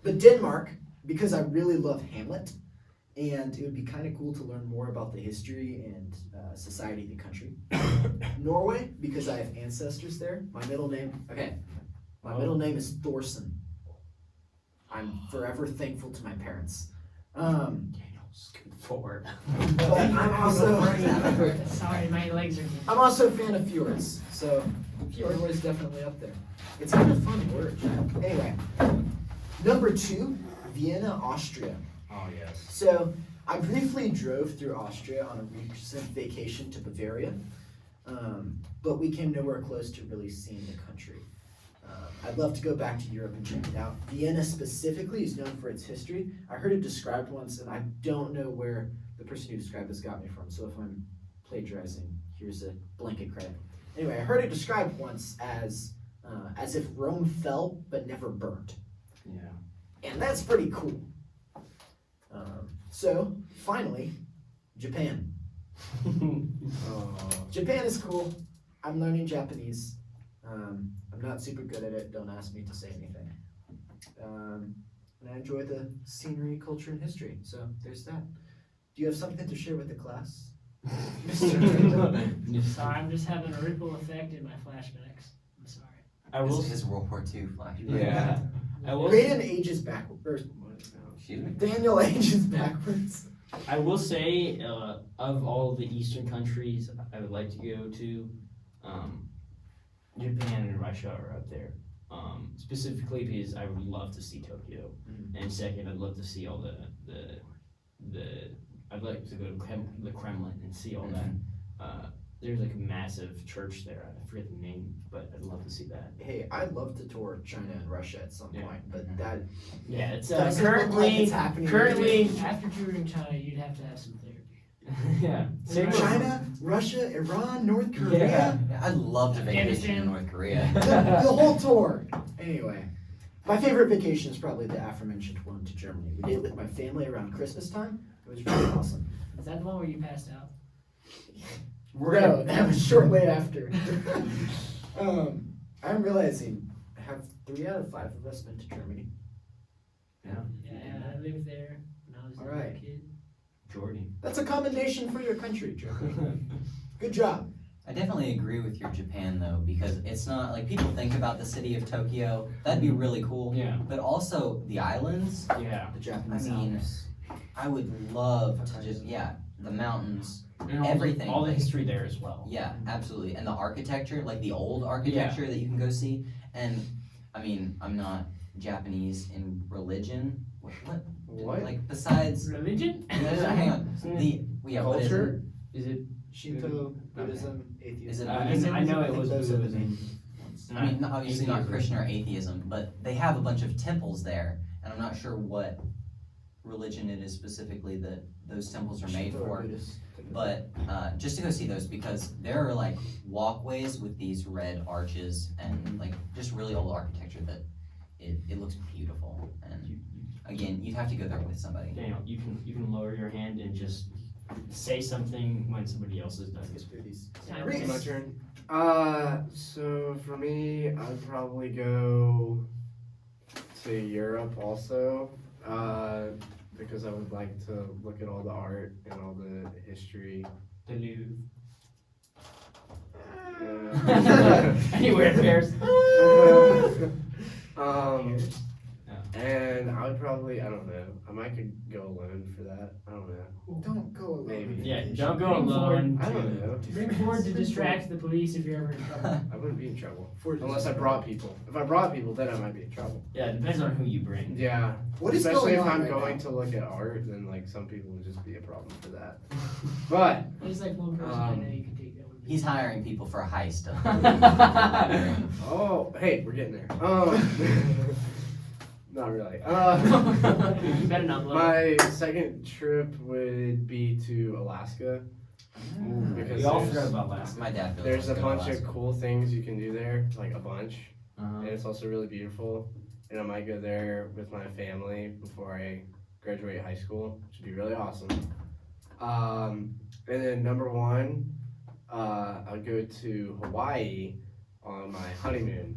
[SPEAKER 1] But Denmark, because I really love Hamlet, and it would be kind of cool to learn more about the history and society of the country. Norway, because I have ancestors there. My middle name is Thorson. I'm forever thankful to my parents.
[SPEAKER 2] Daniel's good forward.
[SPEAKER 1] But
[SPEAKER 5] Sorry, my legs are.
[SPEAKER 1] I'm also a fan of fjords, so fjord is definitely up there. It's kind of fun word. Anyway, number 2, Vienna, Austria.
[SPEAKER 2] Oh yes.
[SPEAKER 1] So I briefly drove through Austria on a recent vacation to Bavaria, but we came nowhere close to really seeing the country. I'd love to go back to Europe and check it out. Vienna specifically is known for its history. I heard it described once, and I don't know where the person who described this got me from, so if I'm plagiarizing, here's a blanket credit. Anyway, I heard it described once as if Rome fell but never burned.
[SPEAKER 2] Yeah.
[SPEAKER 1] And that's pretty cool. So, finally, Japan. Japan is cool. I'm learning Japanese. I'm not super good at it. Don't ask me to say anything. And I enjoy the scenery, culture, and history. So, there's that. Do you have something to share with the class?
[SPEAKER 5] Sorry, I'm just having a ripple effect in my flashbacks. I'm sorry.
[SPEAKER 2] I will.
[SPEAKER 3] His World War II flashback.
[SPEAKER 2] Yeah. I will.
[SPEAKER 1] Graydon ages backwards.
[SPEAKER 3] Excuse me.
[SPEAKER 1] Daniel ages backwards.
[SPEAKER 2] I will say, of all the Eastern countries I would like to go to, Japan and Russia are up there. Specifically because I would love to see Tokyo, and second, I'd love to see all the I'd like to go to the Kremlin and see all that there's like a massive church there. I forget the name, but I'd love to see that.
[SPEAKER 1] Hey, I'd love to tour China and Russia at some
[SPEAKER 2] Yeah.
[SPEAKER 1] point, but that
[SPEAKER 2] Yeah, it's
[SPEAKER 1] doesn't look like it's happening.
[SPEAKER 2] currently,
[SPEAKER 5] After touring China, you'd have to have some therapy.
[SPEAKER 2] yeah. Same with-
[SPEAKER 1] China, Russia, Iran, North Korea,
[SPEAKER 2] Yeah.
[SPEAKER 3] I'd love to vacation
[SPEAKER 5] Afghanistan.
[SPEAKER 3] in North Korea.
[SPEAKER 1] the whole tour. Anyway, my favorite vacation is probably the aforementioned one to Germany. We did it with my family around Christmas time. It was really awesome.
[SPEAKER 5] Is that the one where you passed out?
[SPEAKER 1] No, that was shortly after. I'm realizing, have 3 out of 5 of us been to Germany?
[SPEAKER 5] Yeah, I lived there when I was a
[SPEAKER 1] All right.
[SPEAKER 5] little kid.
[SPEAKER 2] Jordy.
[SPEAKER 1] That's a commendation for your country, Germany. Good job.
[SPEAKER 3] I definitely agree with your Japan though, because it's not like people think about the city of Tokyo. That'd be really cool.
[SPEAKER 2] Yeah.
[SPEAKER 3] But also the islands.
[SPEAKER 2] Yeah.
[SPEAKER 1] The Japanese
[SPEAKER 3] I mean,
[SPEAKER 1] Alps.
[SPEAKER 3] I would love to just the mountains.
[SPEAKER 2] And all
[SPEAKER 3] Everything.
[SPEAKER 2] all the history there as well.
[SPEAKER 3] Yeah, absolutely. And the architecture, like the old architecture that you can go see. And I mean, I'm not Japanese in religion.
[SPEAKER 4] What?
[SPEAKER 3] Like besides
[SPEAKER 5] Religion?
[SPEAKER 3] hang on. What is it?
[SPEAKER 4] Culture?
[SPEAKER 2] Is it?
[SPEAKER 1] Shinto, Buddhism, atheism.
[SPEAKER 3] Is it
[SPEAKER 2] I know it was
[SPEAKER 1] Those are the
[SPEAKER 2] Buddhism.
[SPEAKER 3] I mean, obviously not Christian or atheism, but they have a bunch of temples there, and I'm not sure what religion it is specifically that those temples are made
[SPEAKER 1] Shinto or
[SPEAKER 3] for.
[SPEAKER 1] Buddhist.
[SPEAKER 3] But just to go see those, because there are like walkways with these red arches and like just really old architecture that it looks beautiful. And again, you'd have to go there with somebody.
[SPEAKER 2] Daniel, you can lower your hand and just say something when somebody else is done.
[SPEAKER 5] Time.
[SPEAKER 4] My turn. So for me, I'd probably go to Europe also, because I would like to look at all the art and all the history.
[SPEAKER 2] The Louvre.
[SPEAKER 4] Yeah.
[SPEAKER 2] Anywhere in Paris.
[SPEAKER 4] And I would probably, I don't know, I might could go alone for that. I don't know.
[SPEAKER 1] Don't go alone.
[SPEAKER 4] Maybe.
[SPEAKER 2] Yeah, don't go alone.
[SPEAKER 4] I don't know.
[SPEAKER 5] Bring forward to distract the police if you're ever in trouble.
[SPEAKER 4] I wouldn't be in trouble.
[SPEAKER 1] For
[SPEAKER 4] Unless I brought people. If I brought people, then I might be in trouble.
[SPEAKER 2] Yeah, it depends on who you bring.
[SPEAKER 4] Yeah.
[SPEAKER 1] What is
[SPEAKER 4] Especially
[SPEAKER 1] going
[SPEAKER 4] if
[SPEAKER 1] on
[SPEAKER 4] I'm
[SPEAKER 1] right
[SPEAKER 4] going
[SPEAKER 1] now?
[SPEAKER 4] to look at art, then like some people would just be a problem for that. But
[SPEAKER 5] There's like one person I know you can take that one.
[SPEAKER 3] He's hiring people for a heist.
[SPEAKER 4] oh, hey, we're getting there. Not really.
[SPEAKER 5] You better not blow.
[SPEAKER 4] My second trip would be to Alaska. Because
[SPEAKER 2] We all
[SPEAKER 4] there's-
[SPEAKER 2] forgot about last.
[SPEAKER 3] My dad goes.
[SPEAKER 4] There's a
[SPEAKER 3] let's go to
[SPEAKER 4] bunch of
[SPEAKER 3] Alaska.
[SPEAKER 4] cool things you can do there, like a bunch.
[SPEAKER 2] Uh-huh.
[SPEAKER 4] And it's also really beautiful. And I might go there with my family before I graduate high school, which would be really awesome. And then number 1, I'll go to Hawaii on my honeymoon.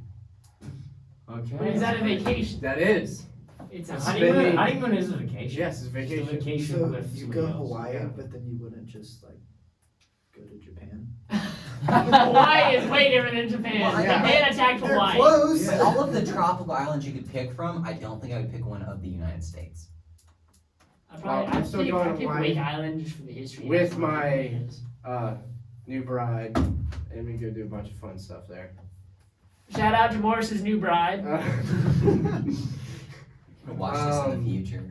[SPEAKER 2] Okay.
[SPEAKER 5] But is that a vacation?
[SPEAKER 4] That is.
[SPEAKER 5] It's a
[SPEAKER 4] It's
[SPEAKER 5] honeymoon.
[SPEAKER 4] spending-
[SPEAKER 2] Honeymoon is a vacation.
[SPEAKER 4] Yes, it's
[SPEAKER 2] It's a
[SPEAKER 4] vacation.
[SPEAKER 2] vacation
[SPEAKER 1] So
[SPEAKER 2] with
[SPEAKER 1] you
[SPEAKER 2] somebody
[SPEAKER 1] go
[SPEAKER 2] else.
[SPEAKER 1] Hawaii,
[SPEAKER 4] yeah.
[SPEAKER 1] but then you wouldn't just like go to Japan.
[SPEAKER 5] Hawaii is way different than Japan.
[SPEAKER 3] Well,
[SPEAKER 4] yeah.
[SPEAKER 5] Japan attacked
[SPEAKER 1] They're
[SPEAKER 5] Hawaii.
[SPEAKER 1] close.
[SPEAKER 3] But all of the tropical islands you could pick from, I don't think I would pick one of the United States.
[SPEAKER 4] I'm still going
[SPEAKER 5] I'd pick
[SPEAKER 4] Hawaii
[SPEAKER 5] Wake Island just for the history.
[SPEAKER 4] with
[SPEAKER 5] That's what
[SPEAKER 4] my-
[SPEAKER 5] it is.
[SPEAKER 4] New bride, and we go do a bunch of fun stuff there.
[SPEAKER 5] Shout out to Morris's new bride.
[SPEAKER 3] Watch this in
[SPEAKER 4] Um,
[SPEAKER 3] the future.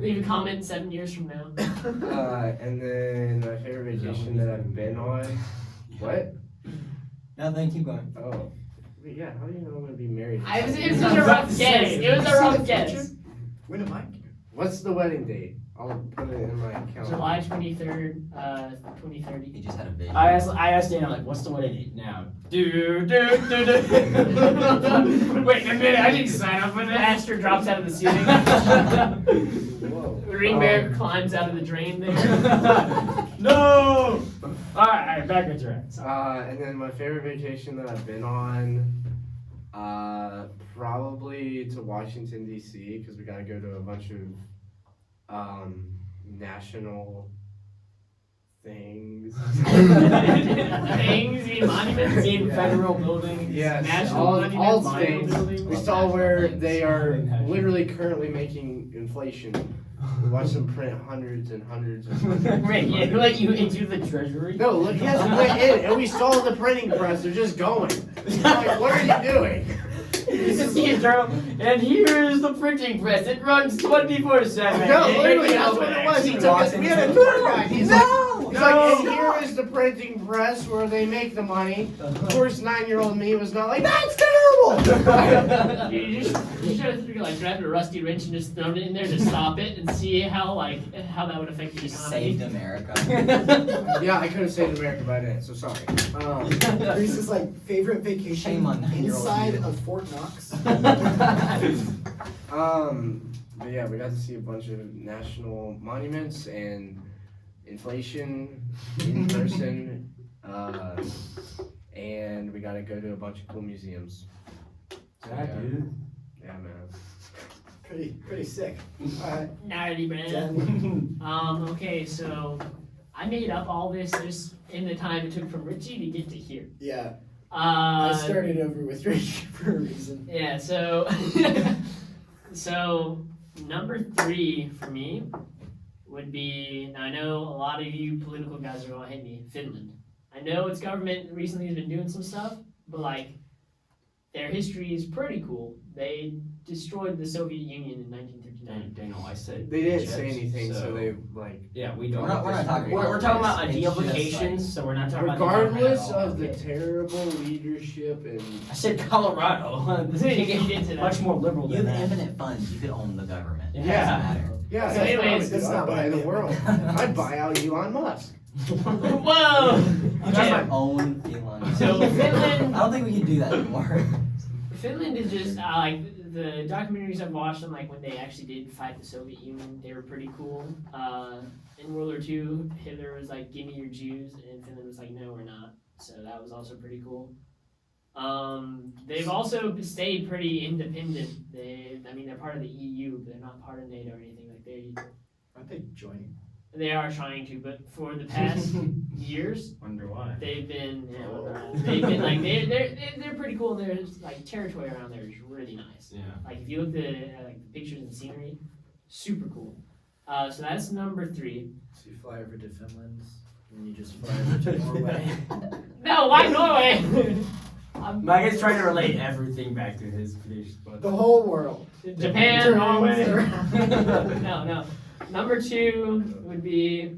[SPEAKER 5] Leave a comment 7 years from now.
[SPEAKER 4] And then my favorite vacation that I've been on. What?
[SPEAKER 3] No, then keep going.
[SPEAKER 4] Oh. Wait, yeah, how do you know I'm gonna be married?
[SPEAKER 5] It was just a rough guess. It was a
[SPEAKER 1] See
[SPEAKER 5] rough
[SPEAKER 1] the
[SPEAKER 5] guess.
[SPEAKER 1] future? When am I?
[SPEAKER 4] What's the wedding date? I'll put it in my calendar.
[SPEAKER 5] July 23rd, 2030.
[SPEAKER 3] He just had a vision.
[SPEAKER 2] I asked Daniel, like, what's the wedding date now? Wait a minute, I didn't sign up for
[SPEAKER 5] The
[SPEAKER 2] that.
[SPEAKER 5] aster drops out of the ceiling.
[SPEAKER 4] Whoa.
[SPEAKER 5] The ring bear climbs out of the drain there.
[SPEAKER 2] No! Alright, back on track.
[SPEAKER 4] And then my favorite vacation that I've been on, probably to Washington D.C. because we gotta go to a bunch of national things.
[SPEAKER 5] Things, you mean monuments?
[SPEAKER 2] In
[SPEAKER 4] Yeah.
[SPEAKER 2] federal buildings.
[SPEAKER 4] Yes,
[SPEAKER 5] National
[SPEAKER 4] all
[SPEAKER 5] monuments,
[SPEAKER 4] states.
[SPEAKER 5] buildings.
[SPEAKER 4] We saw where they are
[SPEAKER 2] National.
[SPEAKER 4] literally currently making inflation. We watched them print hundreds and hundreds and hundreds. and
[SPEAKER 2] Wait, you
[SPEAKER 4] hundreds.
[SPEAKER 2] let you into the treasury?
[SPEAKER 4] No, look, yes, we went in and we saw the printing press. They're just going. We're like, what are you doing?
[SPEAKER 2] You can see it, Joe. And here's the printing press. It runs 24/7.
[SPEAKER 4] No, literally, that's what it was. He took us. We had a tour guide. He's like, no, like, and here is the printing press where they make the money. Of course, 9-year-old me was not like, that's terrible!
[SPEAKER 5] You should have like grabbed a rusty wrench and just thrown it in there to stop it and see how that would affect the
[SPEAKER 3] You
[SPEAKER 5] economy.
[SPEAKER 3] saved America.
[SPEAKER 4] Yeah, I could have saved America by then, so sorry.
[SPEAKER 1] Reese's like favorite vacation
[SPEAKER 3] Shame on 9-year-old
[SPEAKER 1] inside
[SPEAKER 3] you.
[SPEAKER 1] of Fort Knox.
[SPEAKER 4] But yeah, we got to see a bunch of national monuments and inflation in person, and we got to go to a bunch of cool museums.
[SPEAKER 2] Yeah, dude.
[SPEAKER 4] Yeah, man.
[SPEAKER 1] Pretty sick. Alright.
[SPEAKER 5] Nerdy, man.
[SPEAKER 1] Dan.
[SPEAKER 5] Okay, so I made up all this just in the time it took from Richy to get to here.
[SPEAKER 1] Yeah. I
[SPEAKER 5] Uh,
[SPEAKER 1] started over with Richy for a reason.
[SPEAKER 5] yeah, so so number 3 for me would be, now I know a lot of you political guys are gonna hate me, Finland. I know its government recently has been doing some stuff, but like their history is pretty cool. They destroyed the Soviet Union in 1939.
[SPEAKER 2] Daniel, I said
[SPEAKER 4] They didn't
[SPEAKER 2] Egypt,
[SPEAKER 4] say anything, so they, like,
[SPEAKER 2] Yeah, we don't.
[SPEAKER 3] We're not talking
[SPEAKER 2] We're talking about
[SPEAKER 3] It's
[SPEAKER 2] ideal
[SPEAKER 3] just,
[SPEAKER 2] vacations, so we're not talking
[SPEAKER 4] regardless
[SPEAKER 2] about
[SPEAKER 4] of the terrible leadership and
[SPEAKER 2] I said Colorado. This
[SPEAKER 5] You
[SPEAKER 2] is
[SPEAKER 5] get into that.
[SPEAKER 2] much more liberal
[SPEAKER 3] You
[SPEAKER 2] than
[SPEAKER 3] have
[SPEAKER 2] that.
[SPEAKER 3] infinite funds. You could own the government. It
[SPEAKER 2] Yeah.
[SPEAKER 3] doesn't matter.
[SPEAKER 4] yeah,
[SPEAKER 5] So
[SPEAKER 4] that's
[SPEAKER 5] anyways,
[SPEAKER 4] what
[SPEAKER 1] that's
[SPEAKER 4] I would do.
[SPEAKER 1] not
[SPEAKER 4] I'd buy
[SPEAKER 1] what I
[SPEAKER 4] the world. I'd buy out Elon Musk.
[SPEAKER 5] Whoa!
[SPEAKER 3] You
[SPEAKER 5] Okay.
[SPEAKER 3] just own Elon.
[SPEAKER 5] So Finland,
[SPEAKER 3] I don't think we can do that anymore.
[SPEAKER 5] Finland is just like the documentaries I've watched on like when they actually did fight the Soviet Union. They were pretty cool. In World War II, Hitler was like, "Give me your Jews," and Finland was like, "No, we're not." So that was also pretty cool. They've also stayed pretty independent. They're part of the EU, but they're not part of NATO or anything. Like
[SPEAKER 1] Aren't they joining?
[SPEAKER 5] they are trying to, but for the past years,
[SPEAKER 2] Wonder why.
[SPEAKER 5] they've been like they're pretty cool. Their like territory around there is really nice.
[SPEAKER 2] Yeah.
[SPEAKER 5] Like if you look at like the pictures and scenery, super cool. So that's number 3.
[SPEAKER 1] So you fly over to Finland, and you just fly over to Norway.
[SPEAKER 5] No, why Norway?
[SPEAKER 2] Micah's trying to relate everything back to his prediction, but
[SPEAKER 1] The whole world.
[SPEAKER 5] Japan,
[SPEAKER 1] Turns
[SPEAKER 5] Norway.
[SPEAKER 1] around.
[SPEAKER 5] No. Number 2 would be,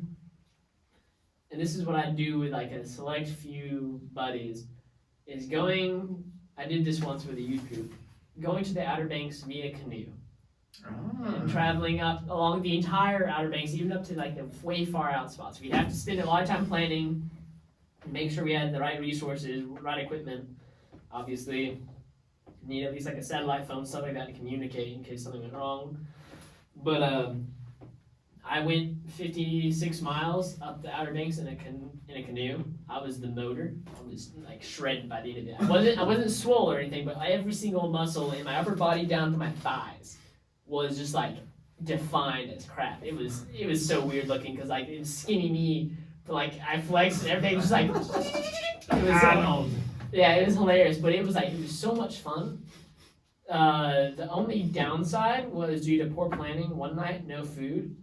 [SPEAKER 5] and this is what I do with like a select few buddies, is going. I did this once with a youth group, going to the Outer Banks via canoe. And traveling up along the entire Outer Banks, even up to like the way far out spots. We'd have to spend a lot of time planning, make sure we had the right resources, right equipment. Obviously, need at least like a satellite phone, stuff like that to communicate in case something went wrong. But I went 56 miles up the Outer Banks in a canoe. I was the motor. I was like shredded by the end of it. I wasn't swole or anything, but every single muscle in my upper body down to my thighs was just like defined as crap. It was so weird looking because like it was skinny me, but like I flexed and everything was just like it was yeah, it was hilarious, but it was so much fun. The only downside was due to poor planning. One night, no food.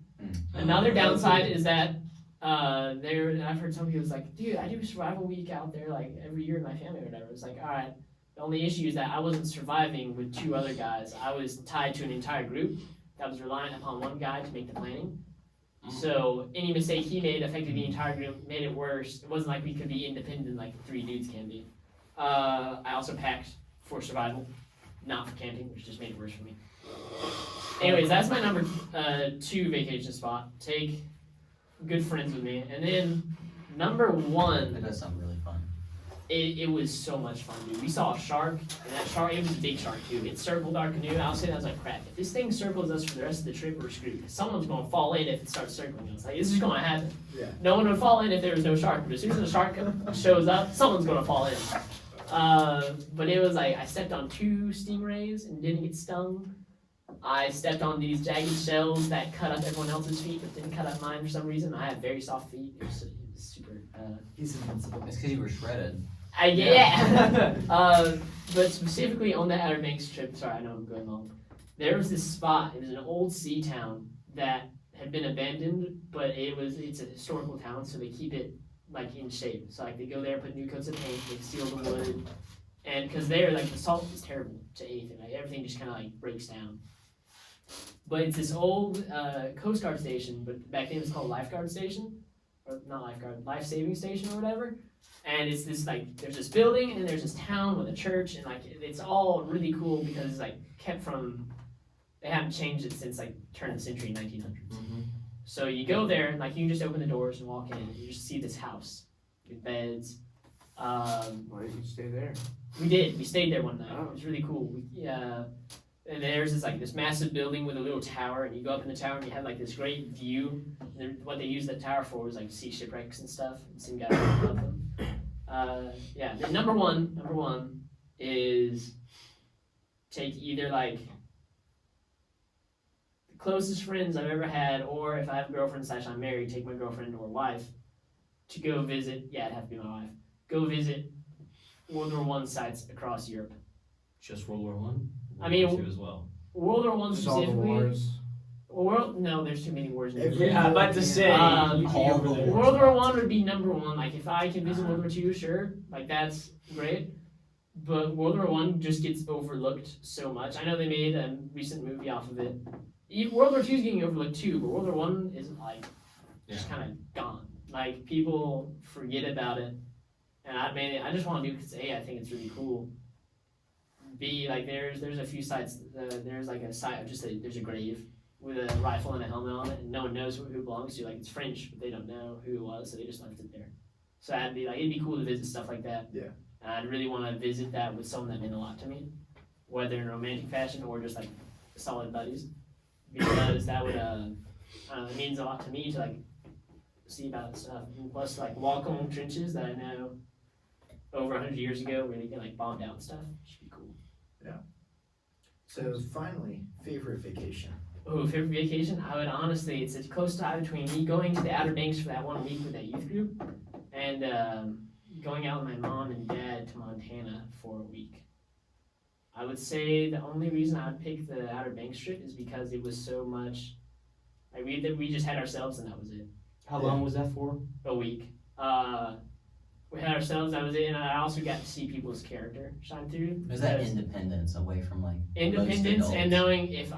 [SPEAKER 5] Another downside is that I've heard some people was like, dude, I do survival week out there like every year with my family or whatever. It's like, all right. The only issue is that I wasn't surviving with 2 other guys. I was tied to an entire group that was reliant upon one guy to make the planning. So any mistake he made affected the entire group, made it worse. It wasn't like we could be independent like 3 dudes can be. I also packed for survival, not for camping, which just made it worse for me. Anyways, that's my number 2 vacation spot. Take good friends with me. And then number 1,
[SPEAKER 3] That does sound really fun.
[SPEAKER 5] it was so much fun, dude. We saw a shark, and that shark, it was a big shark too. It circled our canoe. I was sitting there, I was like, crap, if this thing circles us for the rest of the trip, we're screwed. Someone's gonna fall in if it starts circling us. Like, this is gonna happen.
[SPEAKER 1] Yeah.
[SPEAKER 5] No one would fall in if there was no shark, but as soon as the shark shows up, someone's gonna fall in. But it was like, I stepped on 2 stingrays and didn't get stung. I stepped on these jagged shells that cut up everyone else's feet, but didn't cut up mine for some reason. I have very soft feet. It was super,
[SPEAKER 1] He's invincible.
[SPEAKER 3] It's because you were shredded.
[SPEAKER 5] yeah. But specifically on the Outer Banks trip, sorry, I know I'm going long. There was this spot. It was an old sea town that had been abandoned, but it's a historical town, so they keep it like in shape. So like they go there, put new coats of paint, they seal the wood, and because there like the salt is terrible to anything. Like everything just kind of like breaks down. But it's this old Coast Guard station, but back then it was called Lifeguard Station, not lifeguard, life saving station or whatever. And it's this like there's this building and there's this town with a church and like it's all really cool because it's like kept from they haven't changed it since like turn of the century 1900s. So you go there and like you can just open the doors and walk in and you just see this house with beds.
[SPEAKER 4] Why didn't you stay there?
[SPEAKER 5] We did. We stayed there one night.
[SPEAKER 4] Oh.
[SPEAKER 5] It was really cool. And there's this massive building with a little tower, and you go up in the tower and you have like this great view. And what they use that tower for was like to see shipwrecks and stuff. And some guys love them. The number one is take either like the closest friends I've ever had, or if I have a girlfriend / I'm married, take my girlfriend or wife to go visit. Yeah, it'd have to be my wife. Go visit World War I sites across Europe.
[SPEAKER 2] Just World War One.
[SPEAKER 5] I mean,
[SPEAKER 2] World War II as well.
[SPEAKER 5] World War One
[SPEAKER 4] Just all the
[SPEAKER 5] specifically.
[SPEAKER 4] wars.
[SPEAKER 5] No, there's too many wars. In
[SPEAKER 1] Every-
[SPEAKER 2] Yeah, I'm about to say.
[SPEAKER 5] Um,
[SPEAKER 2] you can
[SPEAKER 3] all
[SPEAKER 2] go
[SPEAKER 3] the
[SPEAKER 2] there.
[SPEAKER 3] wars.
[SPEAKER 5] World War One would be number one. Like if I can visit World War II, sure, like that's great. But World War One just gets overlooked so much. I know they made a recent movie off of it. World War II is getting overlooked too, but World War One is like just kind of gone. Like people forget about it, and I just want to do it because I think it's really cool. B, like there's a few sites. There's like a site of there's a grave with a rifle and a helmet on it, and no one knows who it belongs to. Like it's French, but they don't know who it was, so they just left it there. So it'd be cool to visit stuff like that.
[SPEAKER 1] Yeah.
[SPEAKER 5] And I'd really want to visit that with someone that meant a lot to me, whether in a romantic fashion or just like solid buddies, because that would it means a lot to me to like see about stuff, and plus like walk along trenches that I know over 100 years ago where they get like bombed out and stuff. Should be cool.
[SPEAKER 1] So finally, favorite vacation.
[SPEAKER 5] Oh, favorite vacation? I would honestly, it's a close tie between me going to the Outer Banks for that 1 week with that youth group and going out with my mom and dad to Montana for a week. I would say the only reason I would pick the Outer Banks trip is because it was so much, like we just had ourselves and that was it.
[SPEAKER 2] How long was that for?
[SPEAKER 5] A week. We had ourselves, that was it, and I also got to see people's character shine through.
[SPEAKER 3] There's that
[SPEAKER 5] because-
[SPEAKER 3] independence away from like
[SPEAKER 5] independence
[SPEAKER 3] most
[SPEAKER 5] and
[SPEAKER 3] adults.
[SPEAKER 5] knowing if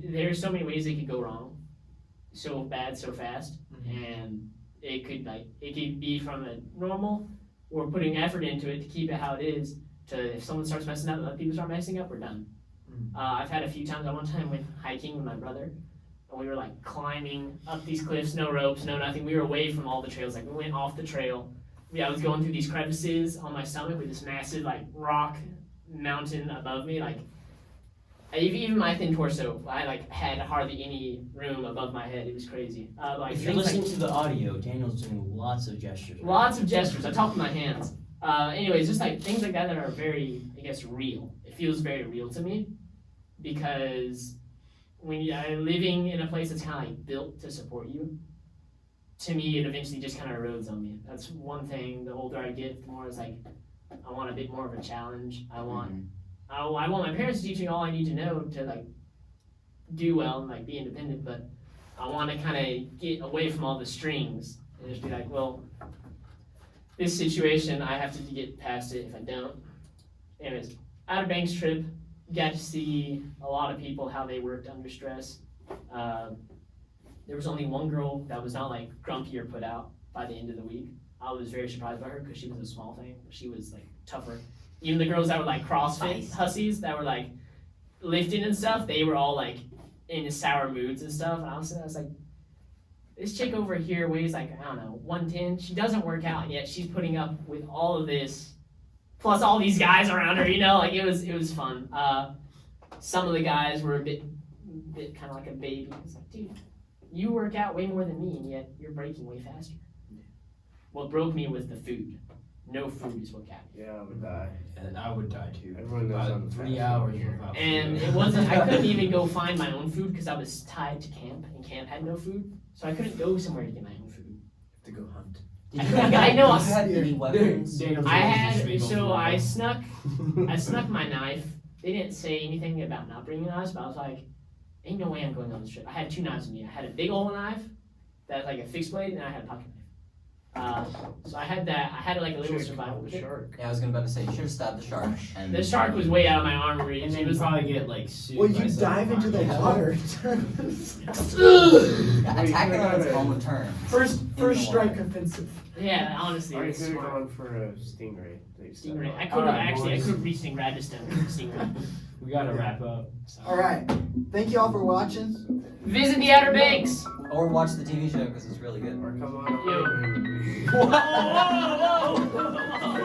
[SPEAKER 5] there's so many ways it could go wrong so bad so fast and it could be from a normal or putting effort into it to keep it how it is to if someone starts messing up, other people start messing up, we're done. I've had a few times. I one time went hiking with my brother and we were like climbing up these cliffs, no ropes, no nothing. We were away from all the trails. Like we went off the trail. I was going through these crevices on my stomach with this massive like rock mountain above me. Like even my thin torso, I like had hardly any room above my head. It was crazy. Like
[SPEAKER 2] If you're
[SPEAKER 5] things like-
[SPEAKER 2] listening to the audio, Daniel's doing lots of gestures. right
[SPEAKER 5] Lots of gestures. I talk with my hands. Anyways, just like things like that are very, I guess, real. It feels very real to me because when you're living in a place that's kind of like built to support you, to me, it eventually just kind of erodes on me. That's one thing. The older I get, the more it's like I want a bit more of a challenge. I want my parents to teach me all I need to know to like do well and like be independent, but I want to kind of get away from all the strings and just be like, well, this situation, I have to get past it. If I don't, anyways, Outer Banks trip, got to see a lot of people how they worked under stress. There was only one girl that was not like grumpy or put out by the end of the week. I was very surprised by her because she was a small thing. She was like tougher. Even the girls that were like CrossFit hussies that were like lifting and stuff, they were all like in sour moods and stuff. And I was like, this chick over here weighs like, I don't know, 110. She doesn't work out yet. She's putting up with all of this, plus all these guys around her, you know, like it was fun. Some of the guys were a bit kind of like a baby. It's like, dude, you work out way more than me, and yet you're breaking way faster. What broke me was the food. No food is what got me.
[SPEAKER 4] Yeah, I would die.
[SPEAKER 2] And I would die too.
[SPEAKER 4] Everyone knows I'm
[SPEAKER 2] About
[SPEAKER 4] the
[SPEAKER 2] 3
[SPEAKER 4] fastest
[SPEAKER 2] hours
[SPEAKER 4] one here.
[SPEAKER 2] without
[SPEAKER 5] And
[SPEAKER 2] food.
[SPEAKER 5] it wasn't, I couldn't even go find my own food because I was tied to camp, and camp had no food. So I couldn't go somewhere to get my own food.
[SPEAKER 1] To go hunt.
[SPEAKER 3] Did
[SPEAKER 5] I
[SPEAKER 3] you
[SPEAKER 5] think
[SPEAKER 3] have,
[SPEAKER 5] I know
[SPEAKER 3] did
[SPEAKER 5] us-
[SPEAKER 3] you have any weapons?
[SPEAKER 2] Daniel's
[SPEAKER 5] I
[SPEAKER 2] just
[SPEAKER 5] had,
[SPEAKER 2] go
[SPEAKER 5] so
[SPEAKER 2] for
[SPEAKER 5] I
[SPEAKER 2] it.
[SPEAKER 5] snuck my knife. They didn't say anything about not bringing knives, but I was like, ain't no way I'm going on this trip. I had 2 knives with me. I had a big old knife that's like a fixed blade, and I had a pocket So I had that. I had like a little
[SPEAKER 4] Should've
[SPEAKER 5] survival
[SPEAKER 4] caught the
[SPEAKER 5] kit.
[SPEAKER 4] shark.
[SPEAKER 3] Yeah, I was gonna about to say you should have stabbed the shark. And
[SPEAKER 5] The shark was way out of my arm reach.
[SPEAKER 2] And then
[SPEAKER 5] It
[SPEAKER 2] you
[SPEAKER 5] was
[SPEAKER 2] probably get like sued.
[SPEAKER 1] Well,
[SPEAKER 2] by
[SPEAKER 1] you
[SPEAKER 2] someone.
[SPEAKER 1] dive into the
[SPEAKER 3] Yeah.
[SPEAKER 1] water.
[SPEAKER 3] Yeah, attack it on its own turn.
[SPEAKER 1] First
[SPEAKER 3] water.
[SPEAKER 1] strike offensive.
[SPEAKER 5] yeah, honestly,
[SPEAKER 4] Or
[SPEAKER 5] it
[SPEAKER 4] you
[SPEAKER 5] was
[SPEAKER 4] could have
[SPEAKER 5] smart.
[SPEAKER 4] gone for a stingray. that you stepped
[SPEAKER 5] Stingray.
[SPEAKER 4] on.
[SPEAKER 5] I could have
[SPEAKER 2] Alright,
[SPEAKER 5] actually. I
[SPEAKER 2] boys.
[SPEAKER 5] could have reached and grabbed a stingray.
[SPEAKER 2] We gotta wrap up. So.
[SPEAKER 1] All right. Thank you all for watching.
[SPEAKER 5] Visit the Outer Banks.
[SPEAKER 3] Or watch the TV show because it's really good.
[SPEAKER 4] Or come on
[SPEAKER 5] Yo.
[SPEAKER 4] over.
[SPEAKER 5] Whoa, whoa, whoa, whoa, whoa.